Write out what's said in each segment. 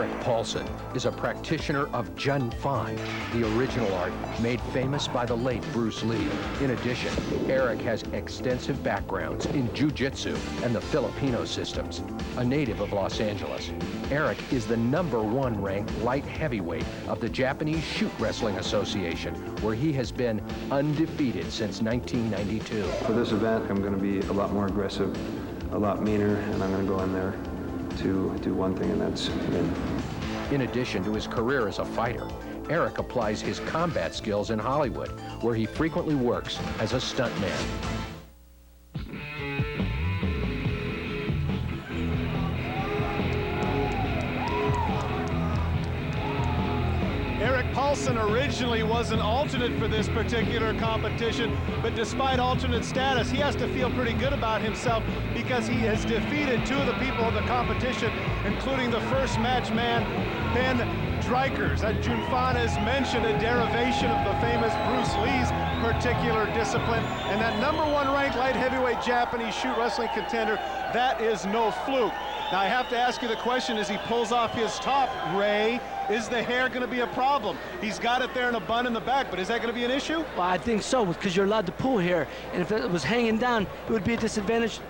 Erik Paulson is a practitioner of Jun Fan, the original art made famous by the late Bruce Lee. In addition, Erik has extensive backgrounds in Jiu-Jitsu and the Filipino systems. A native of Los Angeles, Erik is the #1 ranked light heavyweight of the Japanese Shoot Wrestling Association, where he has been undefeated since 1992. For this event, I'm going to be a lot more aggressive, a lot meaner, and I'm going to go in there to do one thing, and that's win. In addition to his career as a fighter, Erik applies his combat skills in Hollywood, where he frequently works as a stuntman. Erik Paulson originally was an alternate for this particular competition, but despite alternate status, he has to feel pretty good about himself because he has defeated 2 of the people in the competition, including the first match man, Ben Drykers. That Jun Fan has mentioned, a derivation of the famous Bruce Lee's particular discipline, and that #1 ranked light heavyweight Japanese shoot wrestling contender, that is no fluke. Now I have to ask you the question as he pulls off his top, Ray, is the hair going to be a problem? He's got it there in a bun in the back, but is that going to be an issue? Well, I think so, because you're allowed to pull hair, and if it was hanging down, it would be a disadvantage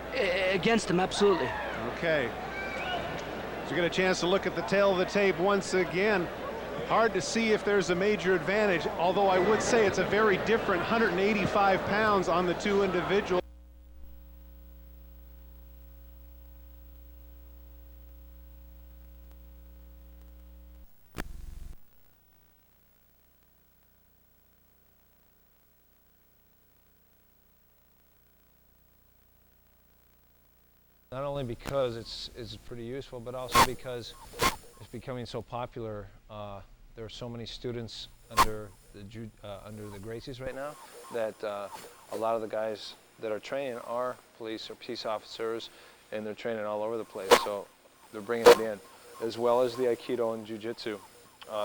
against him, absolutely. Okay. So we get a chance to look at the tail of the tape once again. Hard to see if there's a major advantage, although I would say it's a very different 185 pounds on the 2 individuals. Not only because it's pretty useful, but also because it's becoming so popular. There are so many students under the Gracies right now that a lot of the guys that are training are police or peace officers, and they're training all over the place. So they're bringing it in, as well as the Aikido and Jiu-Jitsu,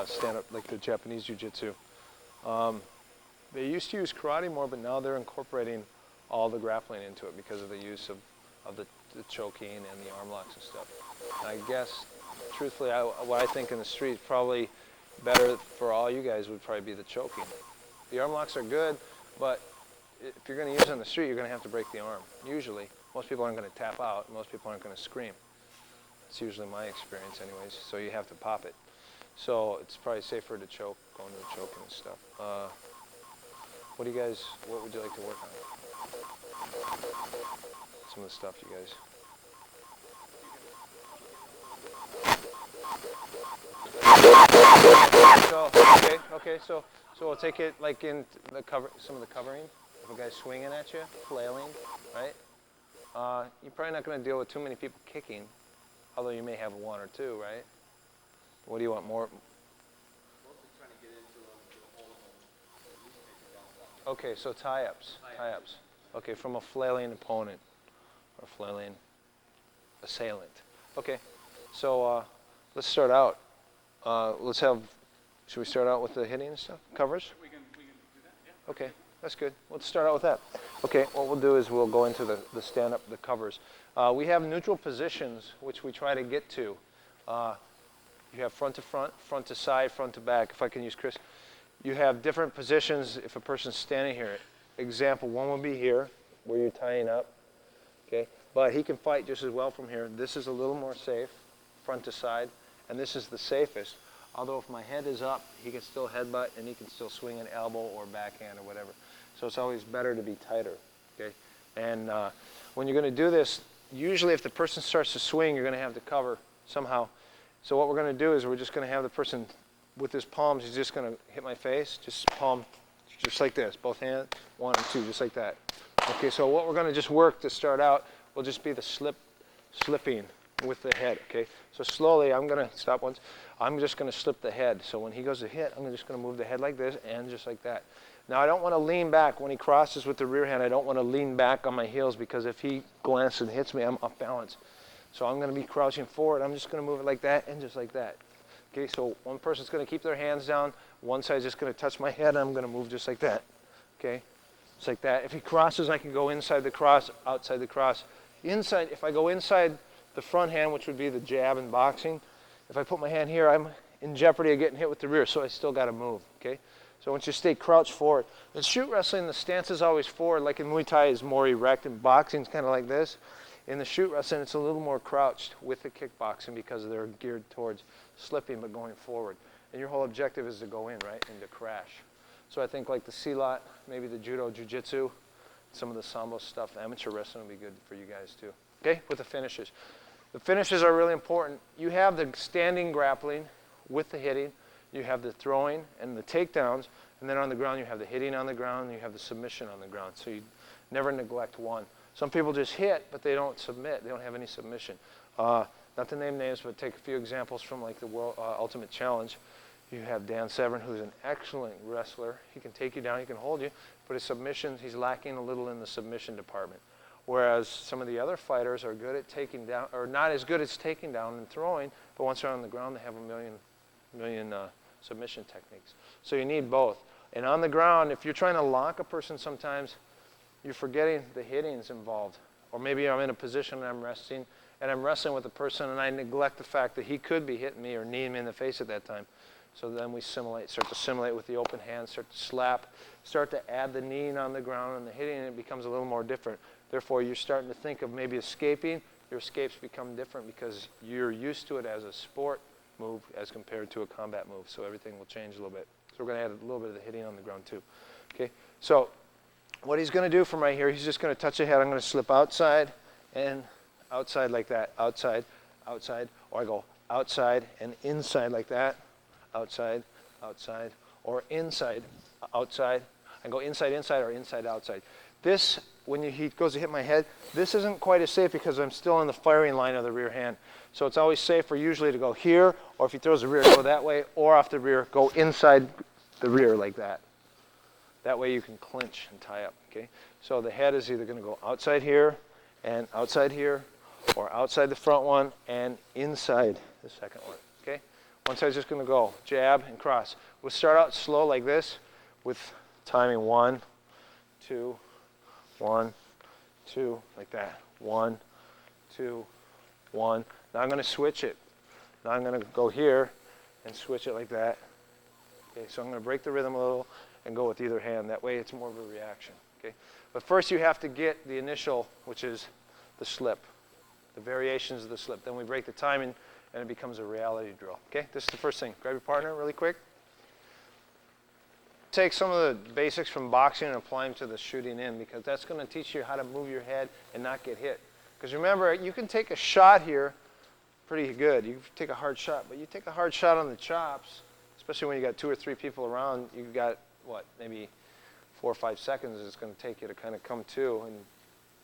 stand-up, like the Japanese Jiu-Jitsu. They used to use karate more, but now they're incorporating all the grappling into it because of the use of the choking and the arm locks and stuff. And I guess, truthfully, what I think in the street probably better for all you guys would probably be the choking. The arm locks are good, but if you're going to use it on the street, you're going to have to break the arm. Usually, most people aren't going to tap out. Most people aren't going to scream. It's usually my experience, anyways. So you have to pop it. So it's probably safer to choke, go into the choking and stuff. What would you like to work on? Some of the stuff, you guys. So, okay, so we'll take it like in the cover, some of the covering. If a guy's swinging at you, flailing, right? You're probably not going to deal with too many people kicking, although you may have 1 or 2, right? What do you want more? Okay, so tie-ups. Okay, from a flailing opponent or flailing assailant. Okay, so let's start out. Should we start out with the hitting and stuff? Covers? We can do that, yeah. Okay, that's good. Let's start out with that. Okay, what we'll do is we'll go into the stand-up, the covers. We have neutral positions, which we try to get to. You have front to front, front to side, front to back, if I can use Chris. You have different positions if a person's standing here. Example, 1 would be here, where you're tying up, okay? But he can fight just as well from here. This is a little more safe, front to side, and this is the safest. Although if my head is up, he can still headbutt and he can still swing an elbow or backhand or whatever. So it's always better to be tighter, okay? And when you're going to do this, usually if the person starts to swing, you're going to have to cover somehow. So what we're going to do is we're just going to have the person with his palms, he's just going to hit my face, just palm, just like this, both hands, 1 and 2, just like that. Okay, so what we're going to just work to start out will just be the slipping with the head, okay? So slowly, I'm going to stop once. I'm just going to slip the head. So when he goes to hit, I'm just going to move the head like this and just like that. Now, I don't want to lean back. When he crosses with the rear hand, I don't want to lean back on my heels because if he glances and hits me, I'm off balance. So I'm going to be crouching forward. I'm just going to move it like that and just like that. Okay, so one person's going to keep their hands down. One side's just going to touch my head, and I'm going to move just like that. Okay, just like that. If he crosses, I can go inside the cross, outside the cross. Inside, if I go inside the front hand, which would be the jab in boxing, If I put my hand here, I'm in jeopardy of getting hit with the rear, so I still got to move, okay? So once you stay crouched forward. In shoot wrestling, the stance is always forward, like in Muay Thai is more erect, and boxing is kind of like this. In the shoot wrestling, it's a little more crouched with the kickboxing because they're geared towards slipping but going forward. And your whole objective is to go in, right, and to crash. So I think like the silat, maybe the judo, jiu-jitsu, some of the sambo stuff, amateur wrestling would be good for you guys too. Okay, with the finishes. The finishes are really important. You have the standing grappling with the hitting. You have the throwing and the takedowns, and then on the ground you have the hitting on the ground, and you have the submission on the ground. So you never neglect one. Some people just hit, but they don't submit. They don't have any submission. Not to name names, but take a few examples from like the World Ultimate Challenge. You have Dan Severn, who's an excellent wrestler. He can take you down, he can hold you, but his submissions, he's lacking a little in the submission department. Whereas some of the other fighters are good at taking down, or not as good as taking down and throwing, but once they're on the ground, they have a million submission techniques. So you need both. And on the ground, if you're trying to lock a person sometimes, you're forgetting the hitting's involved. Or maybe I'm in a position and I'm wrestling with a person and I neglect the fact that he could be hitting me or kneeing me in the face at that time. So then we start to simulate with the open hand, start to slap, start to add the kneeing on the ground and the hitting, and it becomes a little more different. Therefore, you're starting to think of maybe escaping. Your escapes become different because you're used to it as a sport move as compared to a combat move. So everything will change a little bit. So we're going to add a little bit of the hitting on the ground too. Okay. So what he's going to do from right here, he's just going to touch the head. I'm going to slip outside and outside like that. Outside, outside, or I go outside and inside like that. Outside, outside, or inside, outside. I go inside, inside, or inside, outside. This, when he goes to hit my head, this isn't quite as safe because I'm still in the firing line of the rear hand. So it's always safer usually to go here, or if he throws the rear, go that way, or off the rear, go inside the rear like that. That way you can clinch and tie up, okay? So the head is either going to go outside here, or outside the front one, and inside the second one, okay? One side's just going to go jab and cross. We'll start out slow like this with timing 1, 2, 1, 2, like that. 1, 2, 1. Now I'm going to switch it. Now I'm going to go here and switch it like that. Okay, so I'm going to break the rhythm a little and go with either hand. That way it's more of a reaction. Okay, but first you have to get the initial, which is the slip, the variations of the slip. Then we break the timing and it becomes a reality drill. Okay, this is the first thing. Grab your partner really quick. Take some of the basics from boxing and apply them to the shooting in, because that's going to teach you how to move your head and not get hit. Because remember, you can take a shot here pretty good. You can take a hard shot, but you take a hard shot on the chops, especially when you got 2 or 3 people around, you've got, what, maybe 4 or 5 seconds it's going to take you to kind of come to and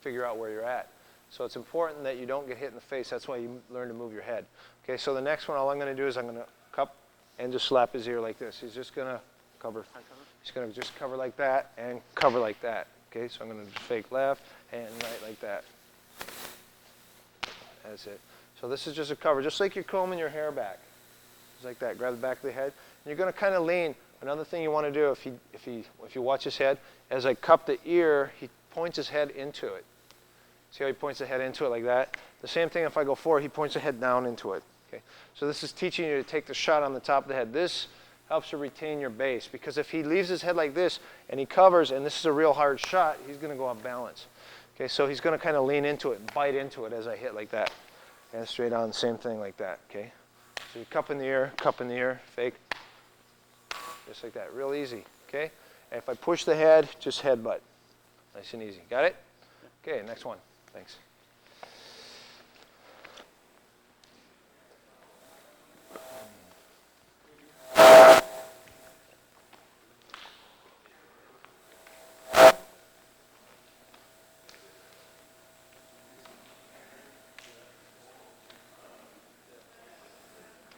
figure out where you're at. So it's important that you don't get hit in the face. That's why you learn to move your head. Okay, so the next one, all I'm going to do is I'm going to cup and just slap his ear like this. He's just going to cover. He's going to just cover like that and cover like that. Okay, so I'm going to just fake left and right like that. That's it. So this is just a cover, just like you're combing your hair back. Just like that. Grab the back of the head. And you're going to kind of lean. Another thing you want to do, if you watch his head, as I cup the ear, he points his head into it. See how he points the head into it like that? The same thing if I go forward, he points the head down into it. Okay. So this is teaching you to take the shot on the top of the head. This helps you retain your base, because if he leaves his head like this and he covers and this is a real hard shot, he's going to go off balance. Okay, so he's going to kind of lean into it and bite into it as I hit like that. And straight on, same thing like that. Okay, so you cup in the ear, fake, just like that, real easy. Okay, and if I push the head, just headbutt, nice and easy. Got it? Okay, next one. Thanks.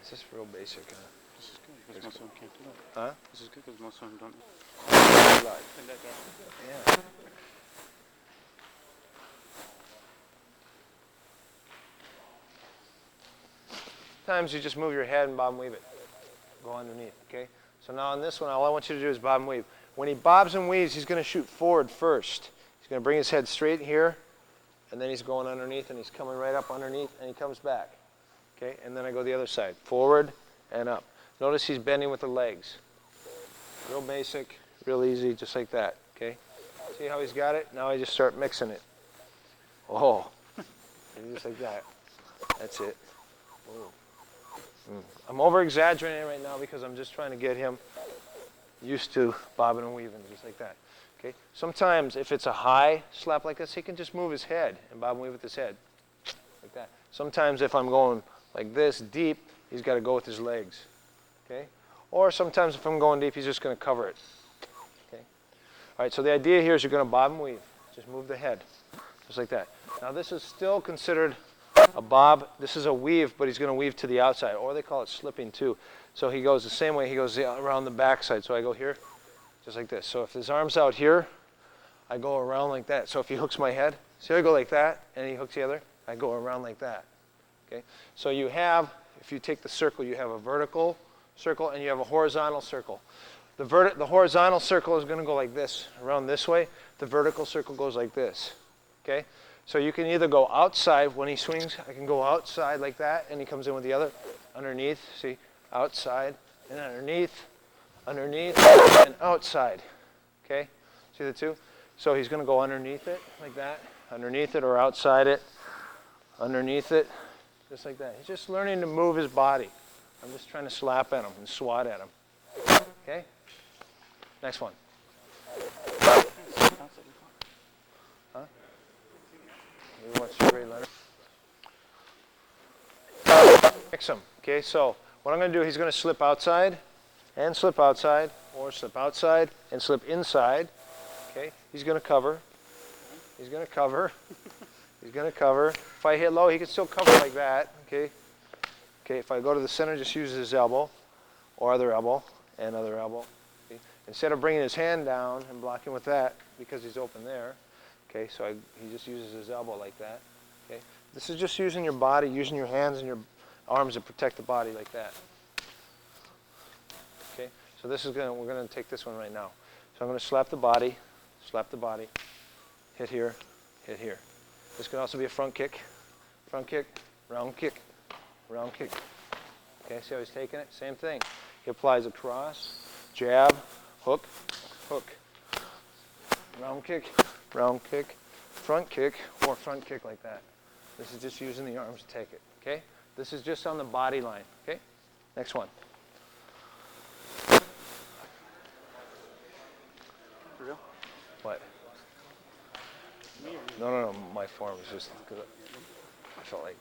This is real basic, huh? This is good because most of them can't do that. Huh? This is good because most of them don't. Yeah. Sometimes you just move your head and bob and weave it. Go underneath, okay? So now on this one, all I want you to do is bob and weave. When he bobs and weaves, he's going to shoot forward first. He's going to bring his head straight here, and then he's going underneath, and he's coming right up underneath, and he comes back. Okay, and then I go the other side, forward and up. Notice he's bending with the legs. Real basic, real easy, just like that, okay? See how he's got it? Now I just start mixing it. Oh, and just like that. That's it. I'm over-exaggerating right now because I'm just trying to get him used to bobbing and weaving, just like that. Okay. Sometimes if it's a high slap like this, he can just move his head and bob and weave with his head, like that. Sometimes if I'm going like this deep, he's got to go with his legs. Okay. Or sometimes if I'm going deep, he's just going to cover it. Okay. All right. So the idea here is you're going to bob and weave. Just move the head, just like that. Now this is still considered a bob. This is a weave, but he's going to weave to the outside, or they call it slipping too. So he goes the same way. He goes around the backside. So I go here, just like this. So if his arm's out here, I go around like that. So if he hooks my head, see how I go like that, and he hooks the other, I go around like that. Okay. So you have, if you take the circle, you have a vertical circle and you have a horizontal circle. The horizontal circle is going to go like this, around this way. The vertical circle goes like this. Okay. So you can either go outside when he swings. I can go outside like that, and he comes in with the other underneath. See, outside and underneath, underneath and outside. Okay, see the two? So he's going to go underneath it like that, underneath it or outside it, underneath it, just like that. He's just learning to move his body. I'm just trying to slap at him and swat at him. Okay. Next one. What's your grade letter? Mix them. Okay, so what I'm going to do, he's going to slip outside, or slip outside and slip inside. Okay, he's going to cover. He's going to cover. He's going to cover. If I hit low, he can still cover like that. Okay. Okay, if I go to the center, just use his elbow, or other elbow, and other elbow. Okay? Instead of bringing his hand down and blocking with that, because he's open there. Okay, so he just uses his elbow like that. Okay, this is just using your body, using your hands and your arms to protect the body like that. Okay, so this is we're gonna take this one right now. So I'm gonna slap the body, hit here, hit here. This can also be a front kick, round kick, round kick. Okay, see how he's taking it? Same thing. He applies a cross, jab, hook, hook, round kick, front kick, or front kick like that. This is just using the arms to take it, okay? This is just on the body line, okay? Next one. For real? What? No, my form is just, because I felt like.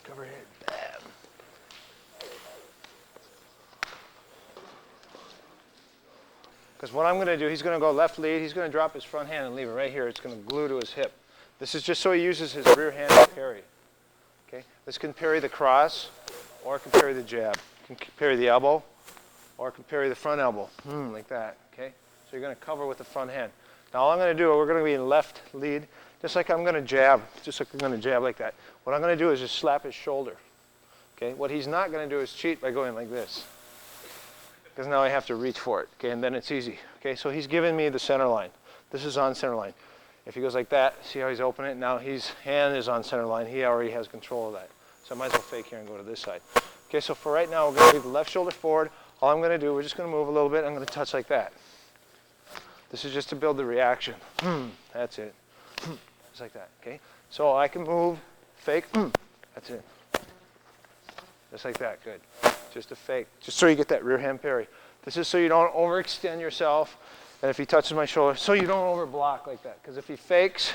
Cover hit, bam. Because what I'm going to do, he's going to go left lead, he's going to drop his front hand and leave it right here. It's going to glue to his hip. This is just so he uses his rear hand to parry. Okay? This can parry the cross, or it can parry the jab. It can parry the elbow, or it can parry the front elbow, like that. Okay? So you're going to cover with the front hand. Now all I'm going to do, we're going to be in left lead, just like I'm going to jab, just like I'm going to jab like that. What I'm going to do is just slap his shoulder. Okay? What he's not going to do is cheat by going like this, because now I have to reach for it. Okay? And then it's easy. Okay? So he's giving me the center line. This is on center line. If he goes like that, see how he's opening it? Now his hand is on center line. He already has control of that. So I might as well fake here and go to this side. Okay, so for right now, we're going to leave the left shoulder forward. All I'm going to do, we're just going to move a little bit. I'm going to touch like that. This is just to build the reaction. That's it. Just like that, okay? So I can move, fake, that's it. Just like that, good. Just a fake, just so you get that rear hand parry. This is so you don't overextend yourself. And if he touches my shoulder, so you don't overblock like that. Because if he fakes,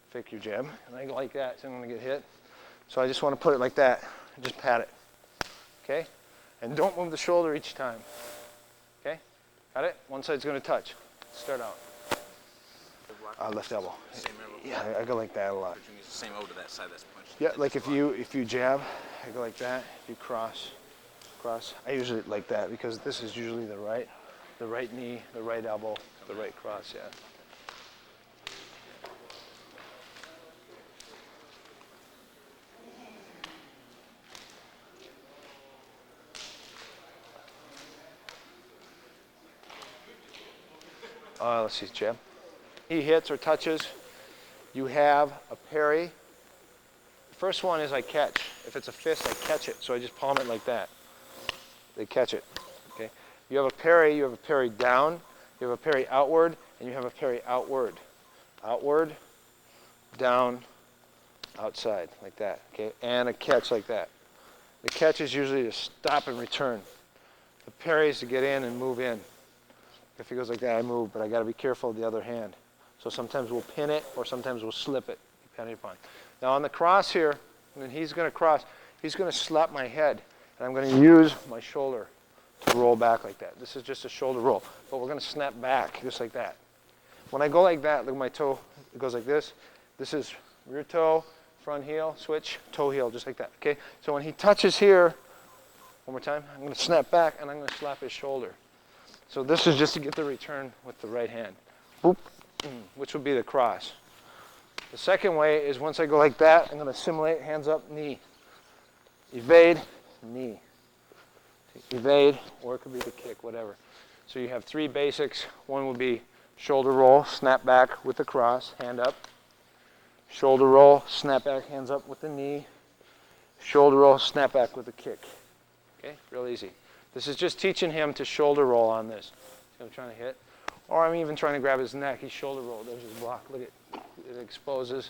fake your jab, and I go like that, so I'm going to get hit. So I just want to put it like that, and just pat it. Okay? And don't move the shoulder each time. Okay? Got it? One side's going to touch. Start out. Left elbow. Yeah, I go like that a lot. It's the same over to that side that's punched. Yeah, like if you jab, I go like that. If you cross, I usually like that because this is usually the right knee, the right elbow, the right cross, yeah. let's see, jab. He hits or touches, you have a parry. The first one is I catch. If it's a fist, I catch it. So I just palm it like that. They catch it. Okay. You have a parry down, you have a parry outward, and you have a parry outward. Outward, down, outside, like that. Okay, and a catch like that. The catch is usually to stop and return. The parry is to get in and move in. If he goes like that, I move, but I got to be careful of the other hand. So sometimes we'll pin it, or sometimes we'll slip it, depending upon. Now on the cross here, when he's going to cross, he's going to slap my head, and I'm going to use my shoulder to roll back like that. This is just a shoulder roll, but we're going to snap back just like that. When I go like that, look at my toe, it goes like this. This is rear toe, front heel, switch, toe heel, just like that, okay? So when he touches here, one more time, I'm going to snap back, and I'm going to slap his shoulder. So this is just to get the return with the right hand, boop, which would be the cross. The second way is once I go like that, I'm going to simulate hands up, knee. Evade, knee. Evade, or it could be the kick, whatever. So you have three basics. One would be shoulder roll, snap back with the cross, hand up. Shoulder roll, snap back, hands up with the knee. Shoulder roll, snap back with the kick. Okay, real easy. This is just teaching him to shoulder roll on this. See what I'm trying to hit? Or I'm even trying to grab his neck. He's shoulder rolled. There's his block. Look at it exposes.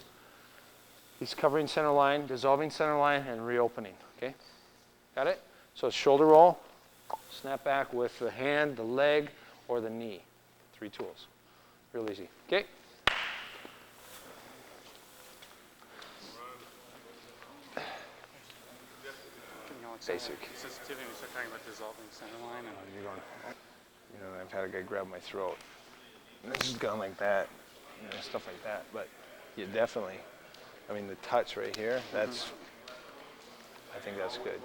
He's covering center line, dissolving center line, and reopening. Okay? Got it? So shoulder roll, snap back with the hand, the leg, or the knee. Three tools. Real easy. Okay? Basic. Sensitivity, we start talking about dissolving center line. And You're going, you know, I've had a guy grab my throat. And it's just gone like that, you know, stuff like that. But you definitely, I mean, the touch right here, that's, I think that's good.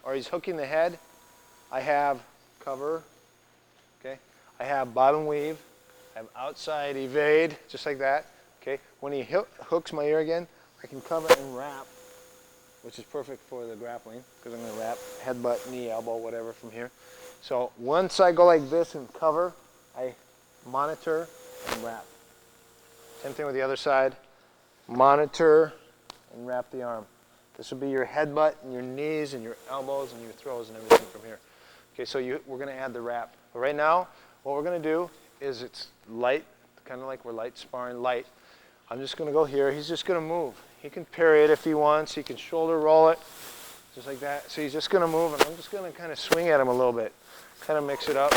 Or he's hooking the head. I have cover, okay? I have bottom weave. I have outside evade, just like that. Okay, when he hooks my ear again, I can cover and wrap, which is perfect for the grappling, because I'm going to wrap headbutt, knee, elbow, whatever from here. So once I go like this and cover, I monitor and wrap. Same thing with the other side. Monitor and wrap the arm. This will be your headbutt and your knees and your elbows and your throws and everything from here. Okay, so we're going to add the wrap. But right now, what we're going to do is it's light, kind of like we're light sparring, light. I'm just going to go here. He's just going to move. He can parry it if he wants. He can shoulder roll it, just like that. So he's just going to move, and I'm just going to kind of swing at him a little bit, kind of mix it up.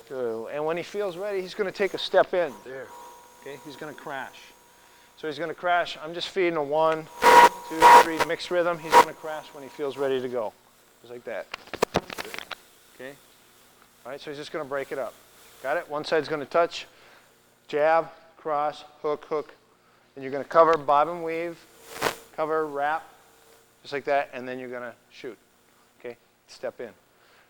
Good. And when he feels ready, he's going to take a step in. There. Okay. He's going to crash. So he's going to crash. I'm just feeding a 1, 2, 3 mixed rhythm. He's going to crash when he feels ready to go, just like that. Okay. All right. So he's just going to break it up. Got it. One side's going to touch. Jab. Cross, hook, hook, and you're going to cover, bob and weave, cover, wrap, just like that, and then you're going to shoot, okay? Step in.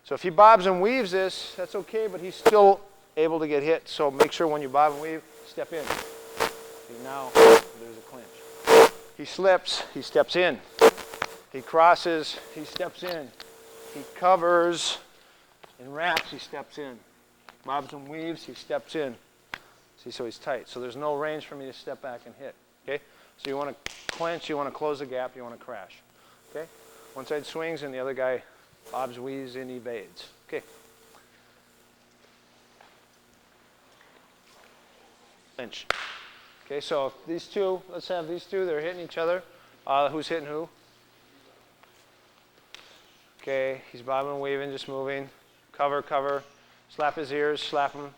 So if he bobs and weaves this, that's okay, but he's still able to get hit, so make sure when you bob and weave, step in. Okay, now, there's a clinch. He slips, he steps in. He crosses, he steps in. He covers and wraps, he steps in. Bobs and weaves, he steps in. See, so he's tight. So there's no range for me to step back and hit. Okay? So you want to clench, you want to close the gap, you want to crash. Okay? One side swings and the other guy bobs, weaves, and evades. Okay. Clinch. Okay, so if these two, let's have these two, they're hitting each other. Who's hitting who? Okay, he's bobbing and weaving, just moving. Cover, cover. Slap his ears, slap him.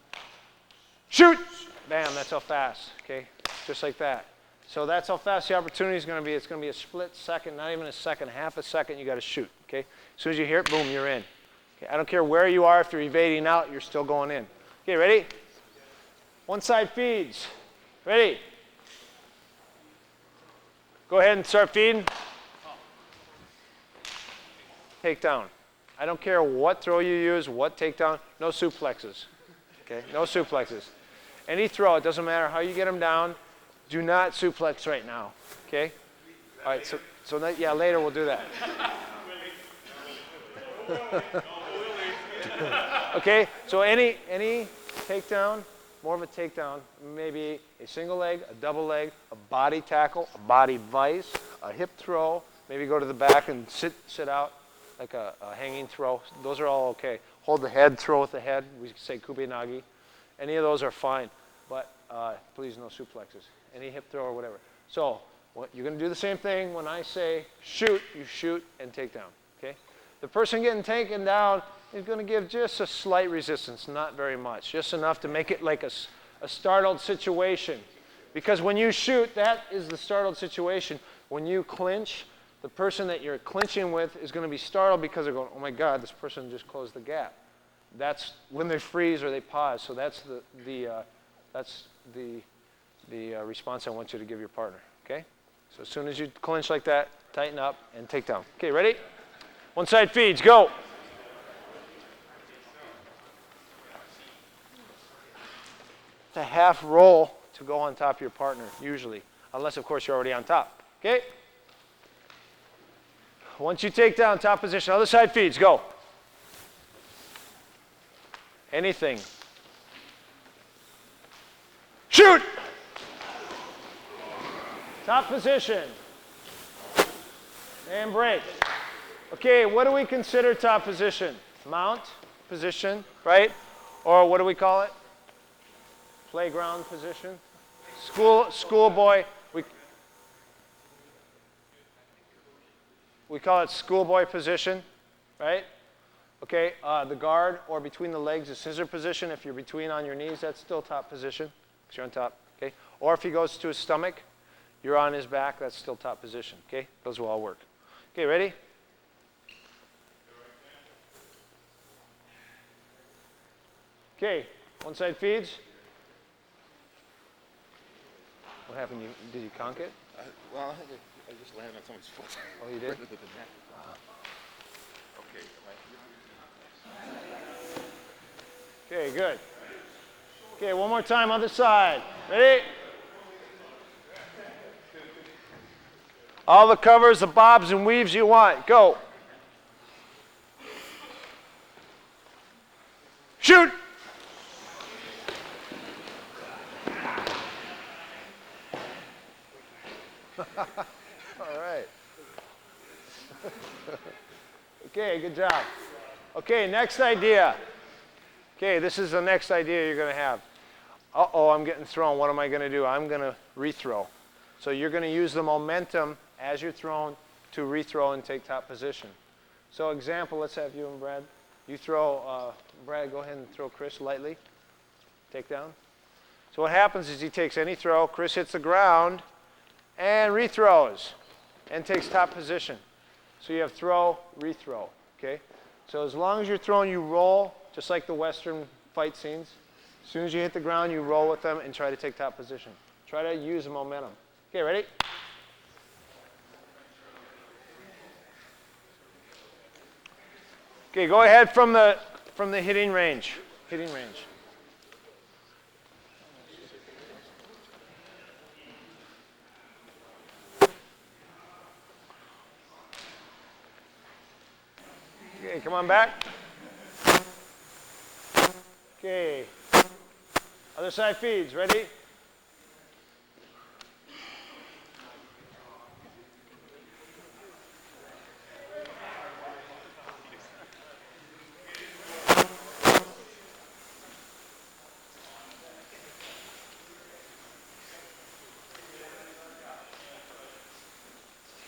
Shoot! Bam, that's how fast, okay? Just like that. So that's how fast the opportunity is going to be. It's going to be a split second, not even a second, half a second, you got to shoot, okay? As soon as you hear it, boom, you're in. Okay, I don't care where you are, if you're evading out, you're still going in. Okay, ready? One side feeds. Ready? Go ahead and start feeding. Takedown. I don't care what throw you use, what takedown, no suplexes. Okay, no suplexes. Any throw, it doesn't matter how you get them down, do not suplex right now, okay? All right, so yeah, later we'll do that. Okay, so any takedown, more of a takedown, maybe a single leg, a double leg, a body tackle, a body vice, a hip throw, maybe go to the back and sit out like a hanging throw. Those are all okay. Hold the head, throw with the head. We say kubi-nagi. Any of those are fine, but please no suplexes. Any hip throw or whatever. So you're going to do the same thing. When I say shoot, you shoot and take down. Okay? The person getting taken down is going to give just a slight resistance, not very much, just enough to make it like a startled situation. Because when you shoot, that is the startled situation. When you clinch, the person that you're clinching with is going to be startled because they're going, oh my God, this person just closed the gap. That's when they freeze or they pause. So that's the response I want you to give your partner. Okay? So as soon as you clinch like that, tighten up and take down. Okay, ready? One side feeds, go. It's a half roll to go on top of your partner, usually. Unless, of course, you're already on top. Okay? Once you take down, top position, other side feeds, go. Anything. Shoot! Top position. And break. Okay, what do we consider top position? Mount position, right? Or what do we call it? Playground position. Schoolboy. We call it schoolboy position, right? Okay, the guard or between the legs is scissor position. If you're between on your knees, that's still top position because you're on top, okay? Or if he goes to his stomach, you're on his back, that's still top position, okay? Those will all work. Okay, ready? Okay, one side feeds. What happened? Did you conk it? Well, I just landed on someone's foot. Oh, you did? Rather than that. Okay, Okay, good. Okay, one more time, other side. Ready? All the covers, the bobs and weaves you want. Go. Shoot! All right. Okay, good job. Okay, next idea. Okay, this is the next idea you're going to have. Uh-oh, I'm getting thrown. What am I going to do? I'm going to rethrow. So you're going to use the momentum as you're thrown to rethrow and take top position. So example, let's have you and Brad. You throw, Brad, go ahead and throw Chris lightly. Take down. So what happens is he takes any throw, Chris hits the ground, and rethrows, and takes top position. So you have throw, rethrow, okay? So as long as you're throwing, you roll, just like the Western fight scenes. As soon as you hit the ground, you roll with them and try to take top position. Try to use the momentum. Okay, ready? Okay, go ahead from the hitting range. Hitting range. Okay, come on back. Okay. Other side feeds. Ready?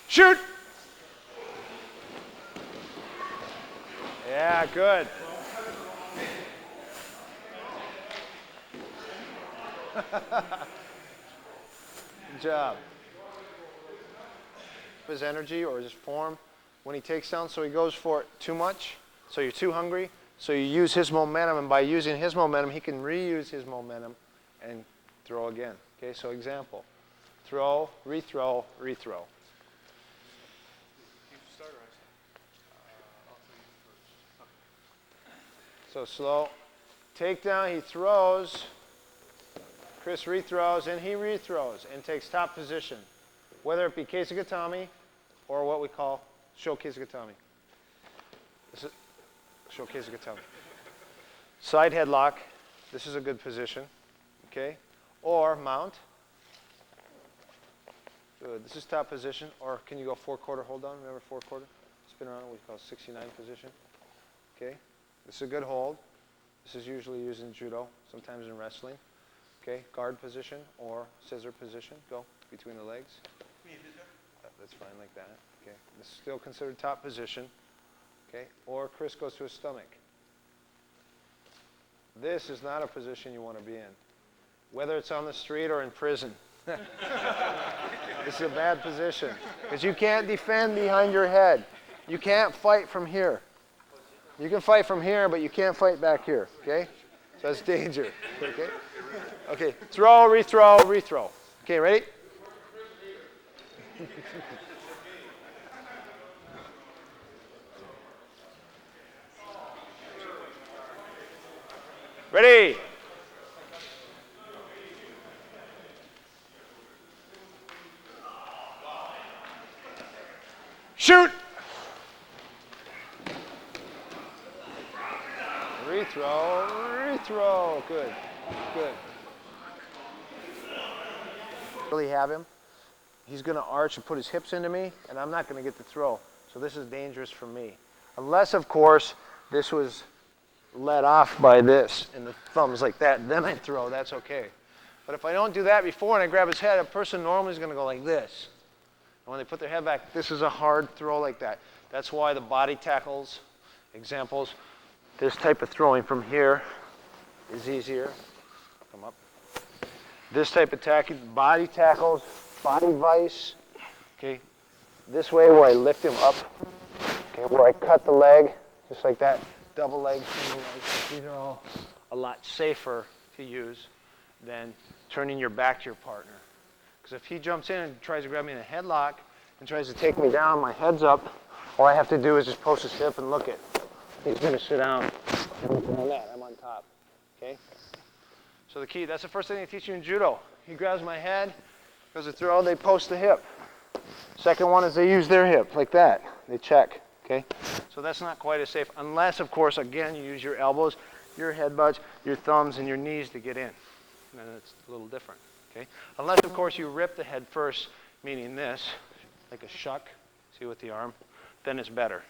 Shoot! Yeah, good. Good job. His energy or his form when he takes down, so he goes for it too much, so you're too hungry, so you use his momentum, and by using his momentum, he can reuse his momentum and throw again. Okay, so example, throw, rethrow, rethrow. So slow. Takedown, he throws. Chris rethrows, and he rethrows and takes top position, whether it be Keisagatami or what we call Sho Keisagatami. showcase a good time. Side headlock. This is a good position. Okay? Or mount. Good. This is top position. Or can you go 4-quarter hold down? Remember 4-quarter? Spin around what we call 69 position. Okay? This is a good hold. This is usually used in judo, sometimes in wrestling. Okay? Guard position or scissor position. Go between the legs. That's fine like that. Okay? This is still considered top position. Okay? Or Chris goes to his stomach. This is not a position you want to be in, whether it's on the street or in prison. This is a bad position because you can't defend behind your head. You can't fight from here. You can fight from here, but you can't fight back here. Okay? So that's danger. Okay? Okay. Throw, rethrow, rethrow. Okay, ready? Ready? Shoot! Rethrow, rethrow. Good, good. Really have him. He's going to arch and put his hips into me, and I'm not going to get the throw. So this is dangerous for me. Unless, of course, this was let off by this, and the thumb's like that, then I throw, that's okay. But if I don't do that before and I grab his head, a person normally is going to go like this. And when they put their head back, this is a hard throw like that. That's why the body tackles, examples, this type of throwing from here is easier. Come up. This type of tackle, body tackles, body vice, okay, this way where I lift him up, okay, where I cut the leg, just like that, double leg, single leg. These are all a lot safer to use than turning your back to your partner. Because if he jumps in and tries to grab me in a headlock and tries to take me down, my head's up, all I have to do is just post his hip and look it. He's going to sit down. I'm looking on that, I'm on top, okay? So the key, that's the first thing they teach you in judo. He grabs my head, goes to throw, they post the hip. Second one is they use their hip, like that. They check, okay? So that's not quite as safe, unless, of course, again, you use your elbows, your headbutts, your thumbs, and your knees to get in. And then it's a little different, okay? Unless, of course, you rip the head first, meaning this, like a shuck, see with the arm, then it's better.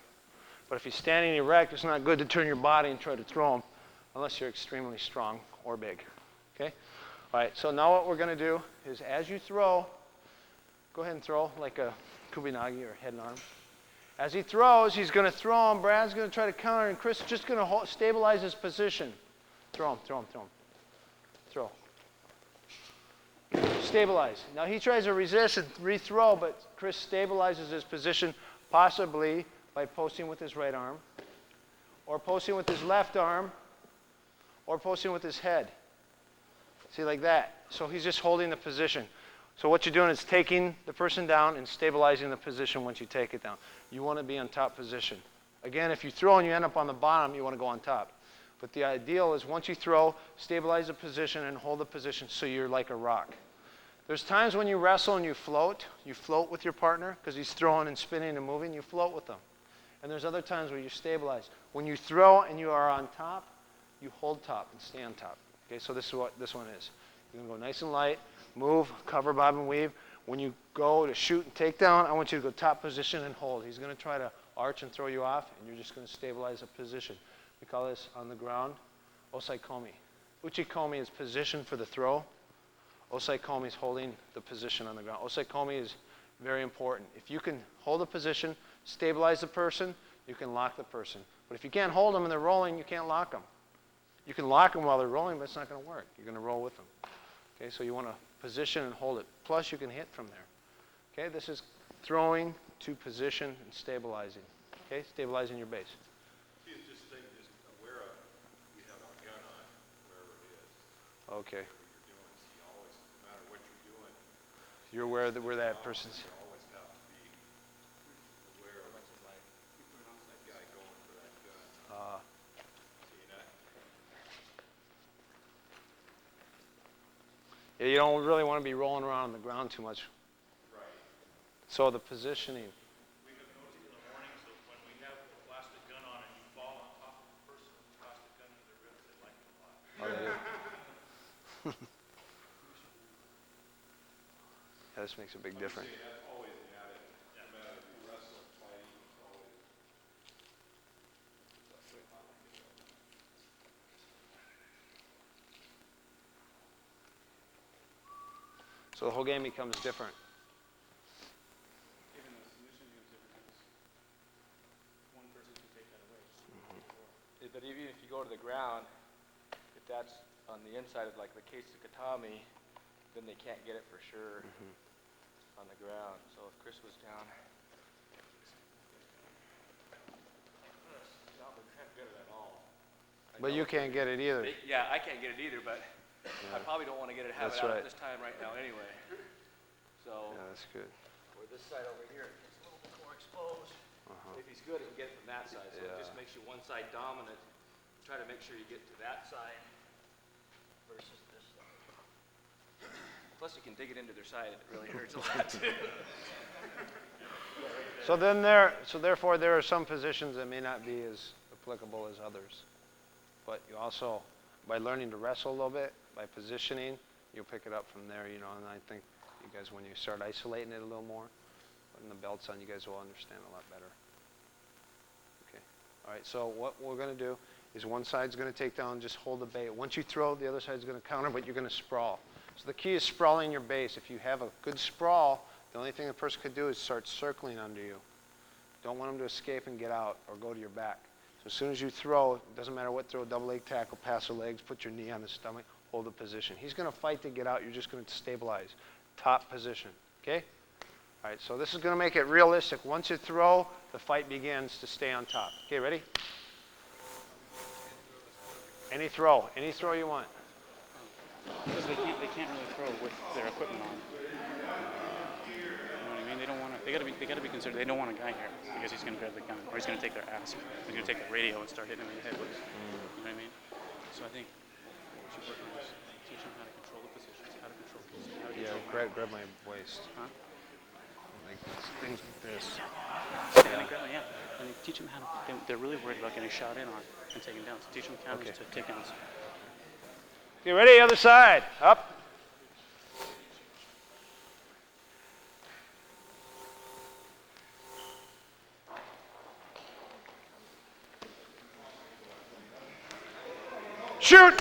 But if he's standing erect, it's not good to turn your body and try to throw him, unless you're extremely strong or big, okay? All right, so now what we're going to do is as you throw, go ahead and throw like a kubinagi or head and arm. As he throws, he's going to throw him. Brad's going to try to counter, and Chris is just going to stabilize his position. Throw him, throw him, throw him. Throw. Stabilize. Now he tries to resist and rethrow, but Chris stabilizes his position, possibly by posting with his right arm, or posting with his left arm, or posting with his head. See, like that. So he's just holding the position. So what you're doing is taking the person down and stabilizing the position once you take it down. You want to be on top position. Again, if you throw and you end up on the bottom, you want to go on top. But the ideal is once you throw, stabilize the position and hold the position so you're like a rock. There's times when you wrestle and you float with your partner because he's throwing and spinning and moving, you float with them. And there's other times where you stabilize. When you throw and you are on top, you hold top and stay on top. Okay, so this is what this one is. You're going to go nice and light, move, cover, bob, and weave. When you go to shoot and take down, I want you to go top position and hold. He's going to try to arch and throw you off, and you're just going to stabilize a position. We call this on the ground osaikomi. Uchikomi is position for the throw. Osaikomi is holding the position on the ground. Osaikomi is very important. If you can hold a position, stabilize the person, you can lock the person. But if you can't hold them and they're rolling, you can't lock them. You can lock them while they're rolling, but it's not going to work. You're going to roll with them. Okay, so you want to position and hold it. Plus, you can hit from there. Okay, this is throwing to position and stabilizing. Okay, stabilizing your base. See, it's just aware of you have a gun on wherever it is. Okay. What you're doing. So you always, no matter what you're doing, You're aware that where that person's. you always have to be aware of that guy going for that gun. See that? Yeah, you don't really want to be rolling around on the ground too much. Right. So the positioning. We have noticed in the mornings that when we have a plastic gun on and you fall on top of this makes a big difference. That's always the added benefit. Wrestling, fighting, always. So the whole game becomes different. Even the submission becomes different. One person can take that away. But even if you go to the ground, if that's on the inside of like the case of Katami, then they can't get it for sure on the ground. So if Chris was down, not good at all. But you can't get it either. Yeah, I can't get it either, but I probably don't want to get it, have That's it out right. at this time right now anyway. So Yeah, that's good. or this side over here, it's a little bit more exposed. If he's good, he'll get it from that side. So it just makes you one side dominant. Try to make sure you get to that side versus this side. Plus, you can dig it into their side. It really hurts a lot too. So therefore, there are some positions that may not be as applicable as others. But you also, by learning to wrestle a little bit, by positioning, you'll pick it up from there, you know, and I think you guys, when you start isolating it a little more, putting the belts on, you guys will understand a lot better. Okay. All right, so what we're going to do is one side's going to take down, just hold the bait. Once you throw, the other side's going to counter, but you're going to sprawl. So the key is sprawling your base. If you have a good sprawl, the only thing the person could do is start circling under you. Don't want them to escape and get out or go to your back. So as soon as you throw, it doesn't matter what throw, double leg tackle, pass the legs, put your knee on his stomach, hold the position. He's going to fight to get out. You're just going to stabilize. Top position. Okay? All right, so this is going to make it realistic. Once you throw, the fight begins to stay on top. Okay, ready? Any throw you want. Because they can't really throw with their equipment on. You know what I mean? They don't want to. They gotta be considered. They don't want a guy here because he's gonna grab the gun or he's gonna take their ass. He's gonna take the radio and start hitting them in the head with it. You know what I mean? So I think what you work on is teach them how to control the positions, how to control pieces, how to control. Grab my waist. Huh? Like things like this. And they teach them how to. They're really worried about getting shot in on and taken down. So teach them counters to takedowns. Okay, ready? Other side. Up. Shoot!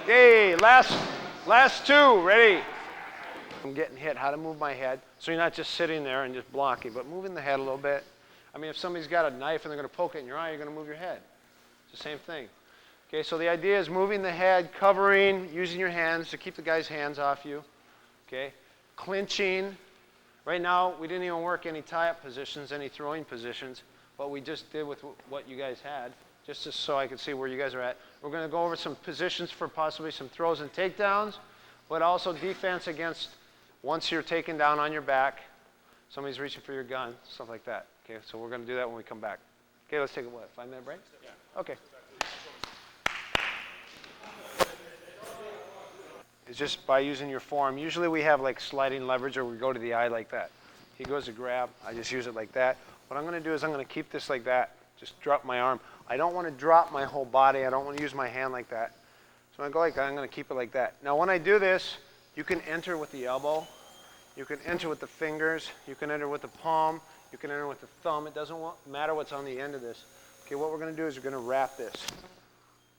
Okay, last two, ready? I'm getting hit, how to move my head. So you're not just sitting there and just blocking, but moving the head a little bit. I mean, if somebody's got a knife and they're going to poke it in your eye, you're going to move your head. It's the same thing. Okay, so the idea is moving the head, covering, using your hands to keep the guy's hands off you. Okay, clinching. Right now, we didn't even work any tie-up positions, any throwing positions. What we just did with what you guys had, just so I could see where you guys are at. We're going to go over some positions for possibly some throws and takedowns, but also defense against once you're taken down on your back, somebody's reaching for your gun, stuff like that. Okay, so we're going to do that when we come back. Okay, let's take a 5-minute break? Yeah. Okay. It's just by using your form. Usually we have like sliding leverage or we go to the eye like that. He goes to grab, I just use it like that. What I'm going to do is I'm going to keep this like that. Just drop my arm. I don't want to drop my whole body. I don't want to use my hand like that. So when I go like that, I'm going to keep it like that. Now when I do this, you can enter with the elbow. You can enter with the fingers. You can enter with the palm. You can enter with the thumb. It doesn't matter what's on the end of this. Okay, what we're going to do is we're going to wrap this.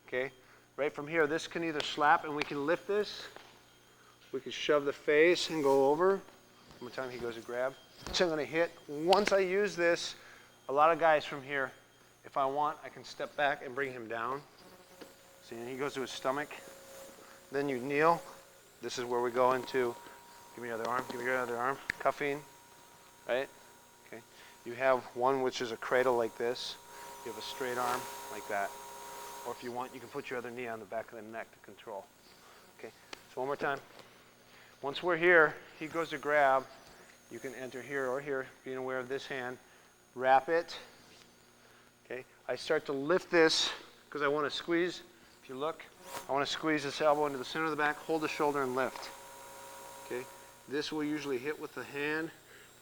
Okay, right from here, this can either slap and we can lift this. We can shove the face and go over. One more time, he goes to grab. So I'm going to hit. Once I use this, a lot of guys from here, if I want, I can step back and bring him down. See, and he goes to his stomach. Then you kneel. This is where we go into, give me your other arm, give me your other arm. Cuffing, right? Okay. You have one which is a cradle like this. You have a straight arm like that. Or if you want, you can put your other knee on the back of the neck to control. Okay, so one more time. Once we're here, he goes to grab. You can enter here or here, being aware of this hand. Wrap it. Okay, I start to lift this because I want to squeeze If you look, I want to squeeze this elbow into the center of the back, hold the shoulder and lift. Okay? This will usually hit with the hand,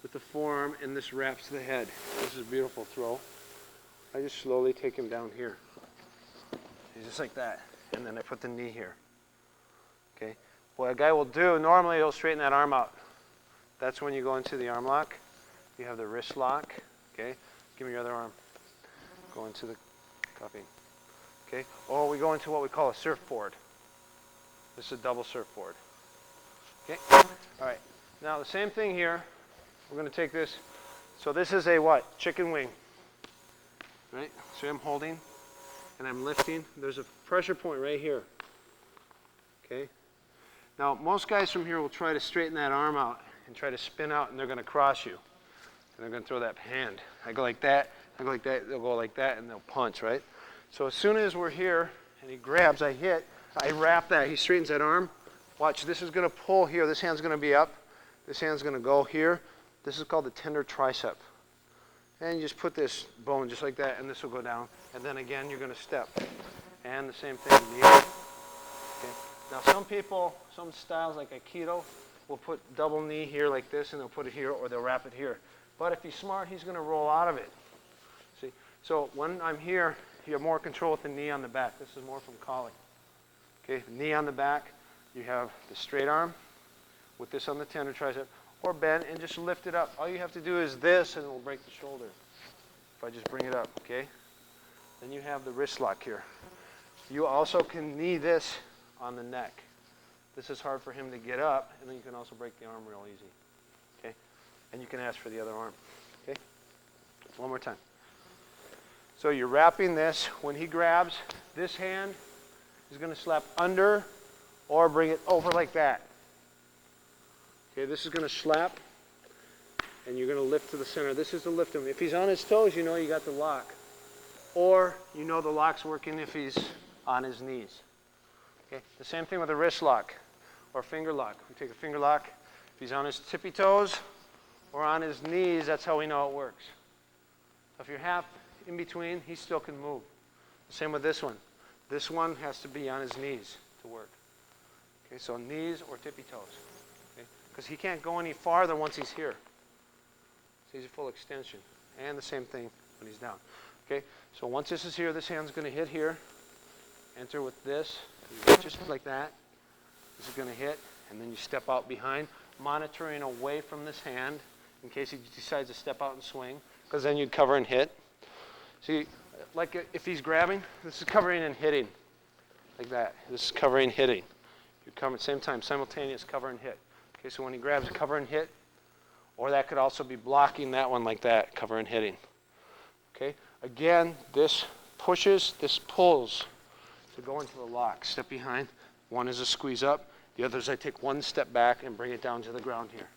with the forearm, and this wraps the head. This is a beautiful throw. I just slowly take him down here. Just like that. And then I put the knee here. Okay? What a guy will do, normally he'll straighten that arm out. That's when you go into the arm lock. You have the wrist lock. Okay? Give me your other arm. Go into the cupping. Okay? Or we go into what we call a surfboard. This is a double surfboard. Okay? All right. Now the same thing here. We're going to take this. So this is a what? Chicken wing. Right? So I'm holding and I'm lifting. There's a pressure point right here. Okay? Now most guys from here will try to straighten that arm out and try to spin out, and they're going to cross you. And they're going to throw that hand. I go like that. I go like that. They'll go like that, and they'll punch, right? So as soon as we're here and he grabs, I hit, I wrap that. He straightens that arm. Watch, this is going to pull here. This hand's going to be up. This hand's going to go here. This is called the tender tricep. And you just put this bone just like that, and this will go down. And then again, you're going to step. And the same thing, knee. Okay. Now some people, some styles like Aikido, will put double knee here like this, and they'll put it here, or they'll wrap it here. But if he's smart, he's going to roll out of it. See? So when I'm here, you have more control with the knee on the back. This is more from Kali. Okay, knee on the back. You have the straight arm with this on the tender tricep, or bend and just lift it up. All you have to do is this, and it will break the shoulder. If I just bring it up, okay? Then you have the wrist lock here. You also can knee this on the neck. This is hard for him to get up, and then you can also break the arm real easy. Okay? And you can ask for the other arm. Okay? One more time. So you're wrapping this. When he grabs, this hand is going to slap under or bring it over like that. Okay, this is going to slap, and you're going to lift to the center. This is to lift him. If he's on his toes, you know you got the lock. Or you know the lock's working if he's on his knees. Okay, the same thing with a wrist lock or finger lock. We take a finger lock. If he's on his tippy toes or on his knees, that's how we know it works. If you're half in between, he still can move. The same with this one. This one has to be on his knees to work. Okay, so knees or tippy toes. Okay, because he can't go any farther once he's here. So he's a full extension. And the same thing when he's down. Okay, so once this is here, this hand's going to hit here. Enter with this, just like that. This is going to hit, and then you step out behind, monitoring away from this hand in case he decides to step out and swing, because then you'd cover and hit. See, like if he's grabbing, this is covering and hitting, like that. This is covering and hitting. You cover at the same time, simultaneous cover and hit. Okay, so when he grabs, cover and hit, or that could also be blocking that one like that, cover and hitting. Okay, again, this pushes, this pulls to go into the lock. Step behind. One is a squeeze up. The other is I take one step back and bring it down to the ground here.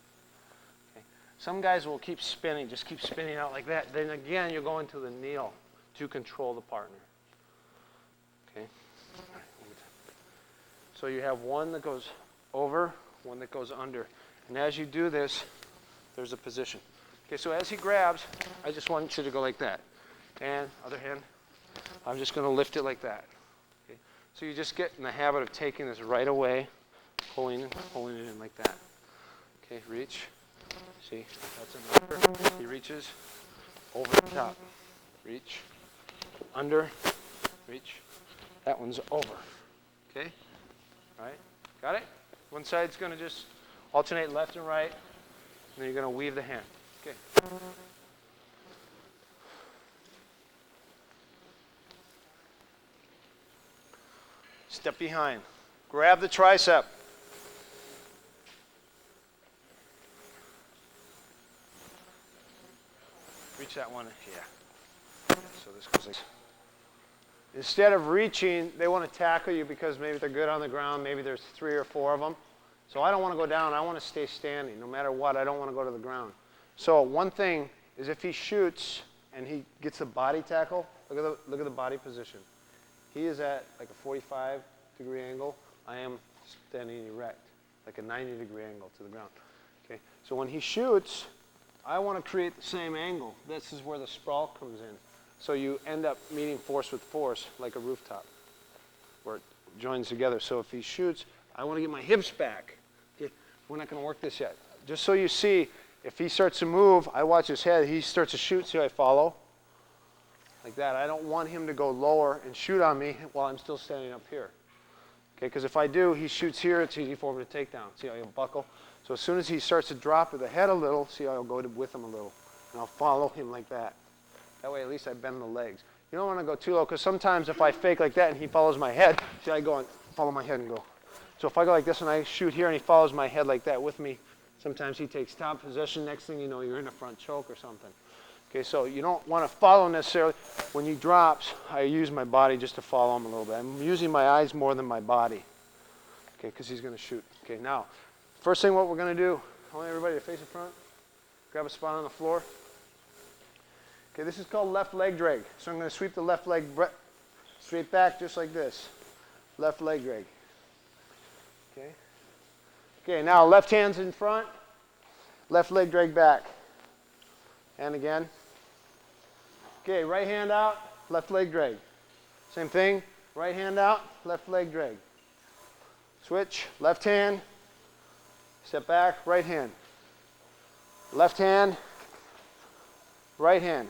Okay. Some guys will keep spinning, just keep spinning out like that. Then again, you're going to the kneel to control the partner. Okay. All right, so you have one that goes over, one that goes under. And as you do this, there's a position. Okay, so as he grabs, I just want you to go like that. And other hand, I'm just going to lift it like that. Okay, so you just get in the habit of taking this right away, pulling it in like that. Okay, reach. See, that's an under. He reaches over the top. Reach. Under. Reach. That one's over. Okay? All right? Got it? One side's going to just alternate left and right, and then you're going to weave the hand. Okay. Step behind. Grab the tricep. Reach that one. Yeah. So this goes like. Instead of reaching, they want to tackle you because maybe they're good on the ground. Maybe there's 3 or 4 of them. So I don't want to go down. I want to stay standing. No matter what, I don't want to go to the ground. So one thing is if he shoots and he gets a body tackle, look at the body position. He is at like a 45-degree angle. I am standing erect, like a 90-degree angle to the ground. Okay. So when he shoots, I want to create the same angle. This is where the sprawl comes in. So you end up meeting force with force, like a rooftop. where it joins together. So if he shoots, I want to get my hips back. Okay? We're not going to work this yet. Just so you see, if he starts to move, I watch his head. He starts to shoot. See how I follow? Like that. I don't want him to go lower and shoot on me while I'm still standing up here. Okay, because if I do, he shoots here, it's easy for him to take down. See how he'll buckle? So as soon as he starts to drop with the head a little, see how I'll go with him a little. And I'll follow him like that. That way at least I bend the legs. You don't want to go too low, because sometimes if I fake like that and he follows my head, see I go and follow my head and go. So if I go like this and I shoot here and he follows my head like that with me, sometimes he takes top position. Next thing you know, you're in a front choke or something. Okay, so you don't want to follow necessarily. When he drops, I use my body just to follow him a little bit. I'm using my eyes more than my body. Okay, because he's going to shoot. Okay, now, first thing what we're going to do, I want everybody to face the front. Grab a spot on the floor. Okay, this is called left leg drag. So I'm going to sweep the left leg straight back just like this. Left leg drag. Okay. Okay, now left hand's in front. Left leg drag back. And again. Okay, right hand out, left leg drag. Same thing, right hand out, left leg drag. Switch, left hand, step back, right hand. Left hand, right hand.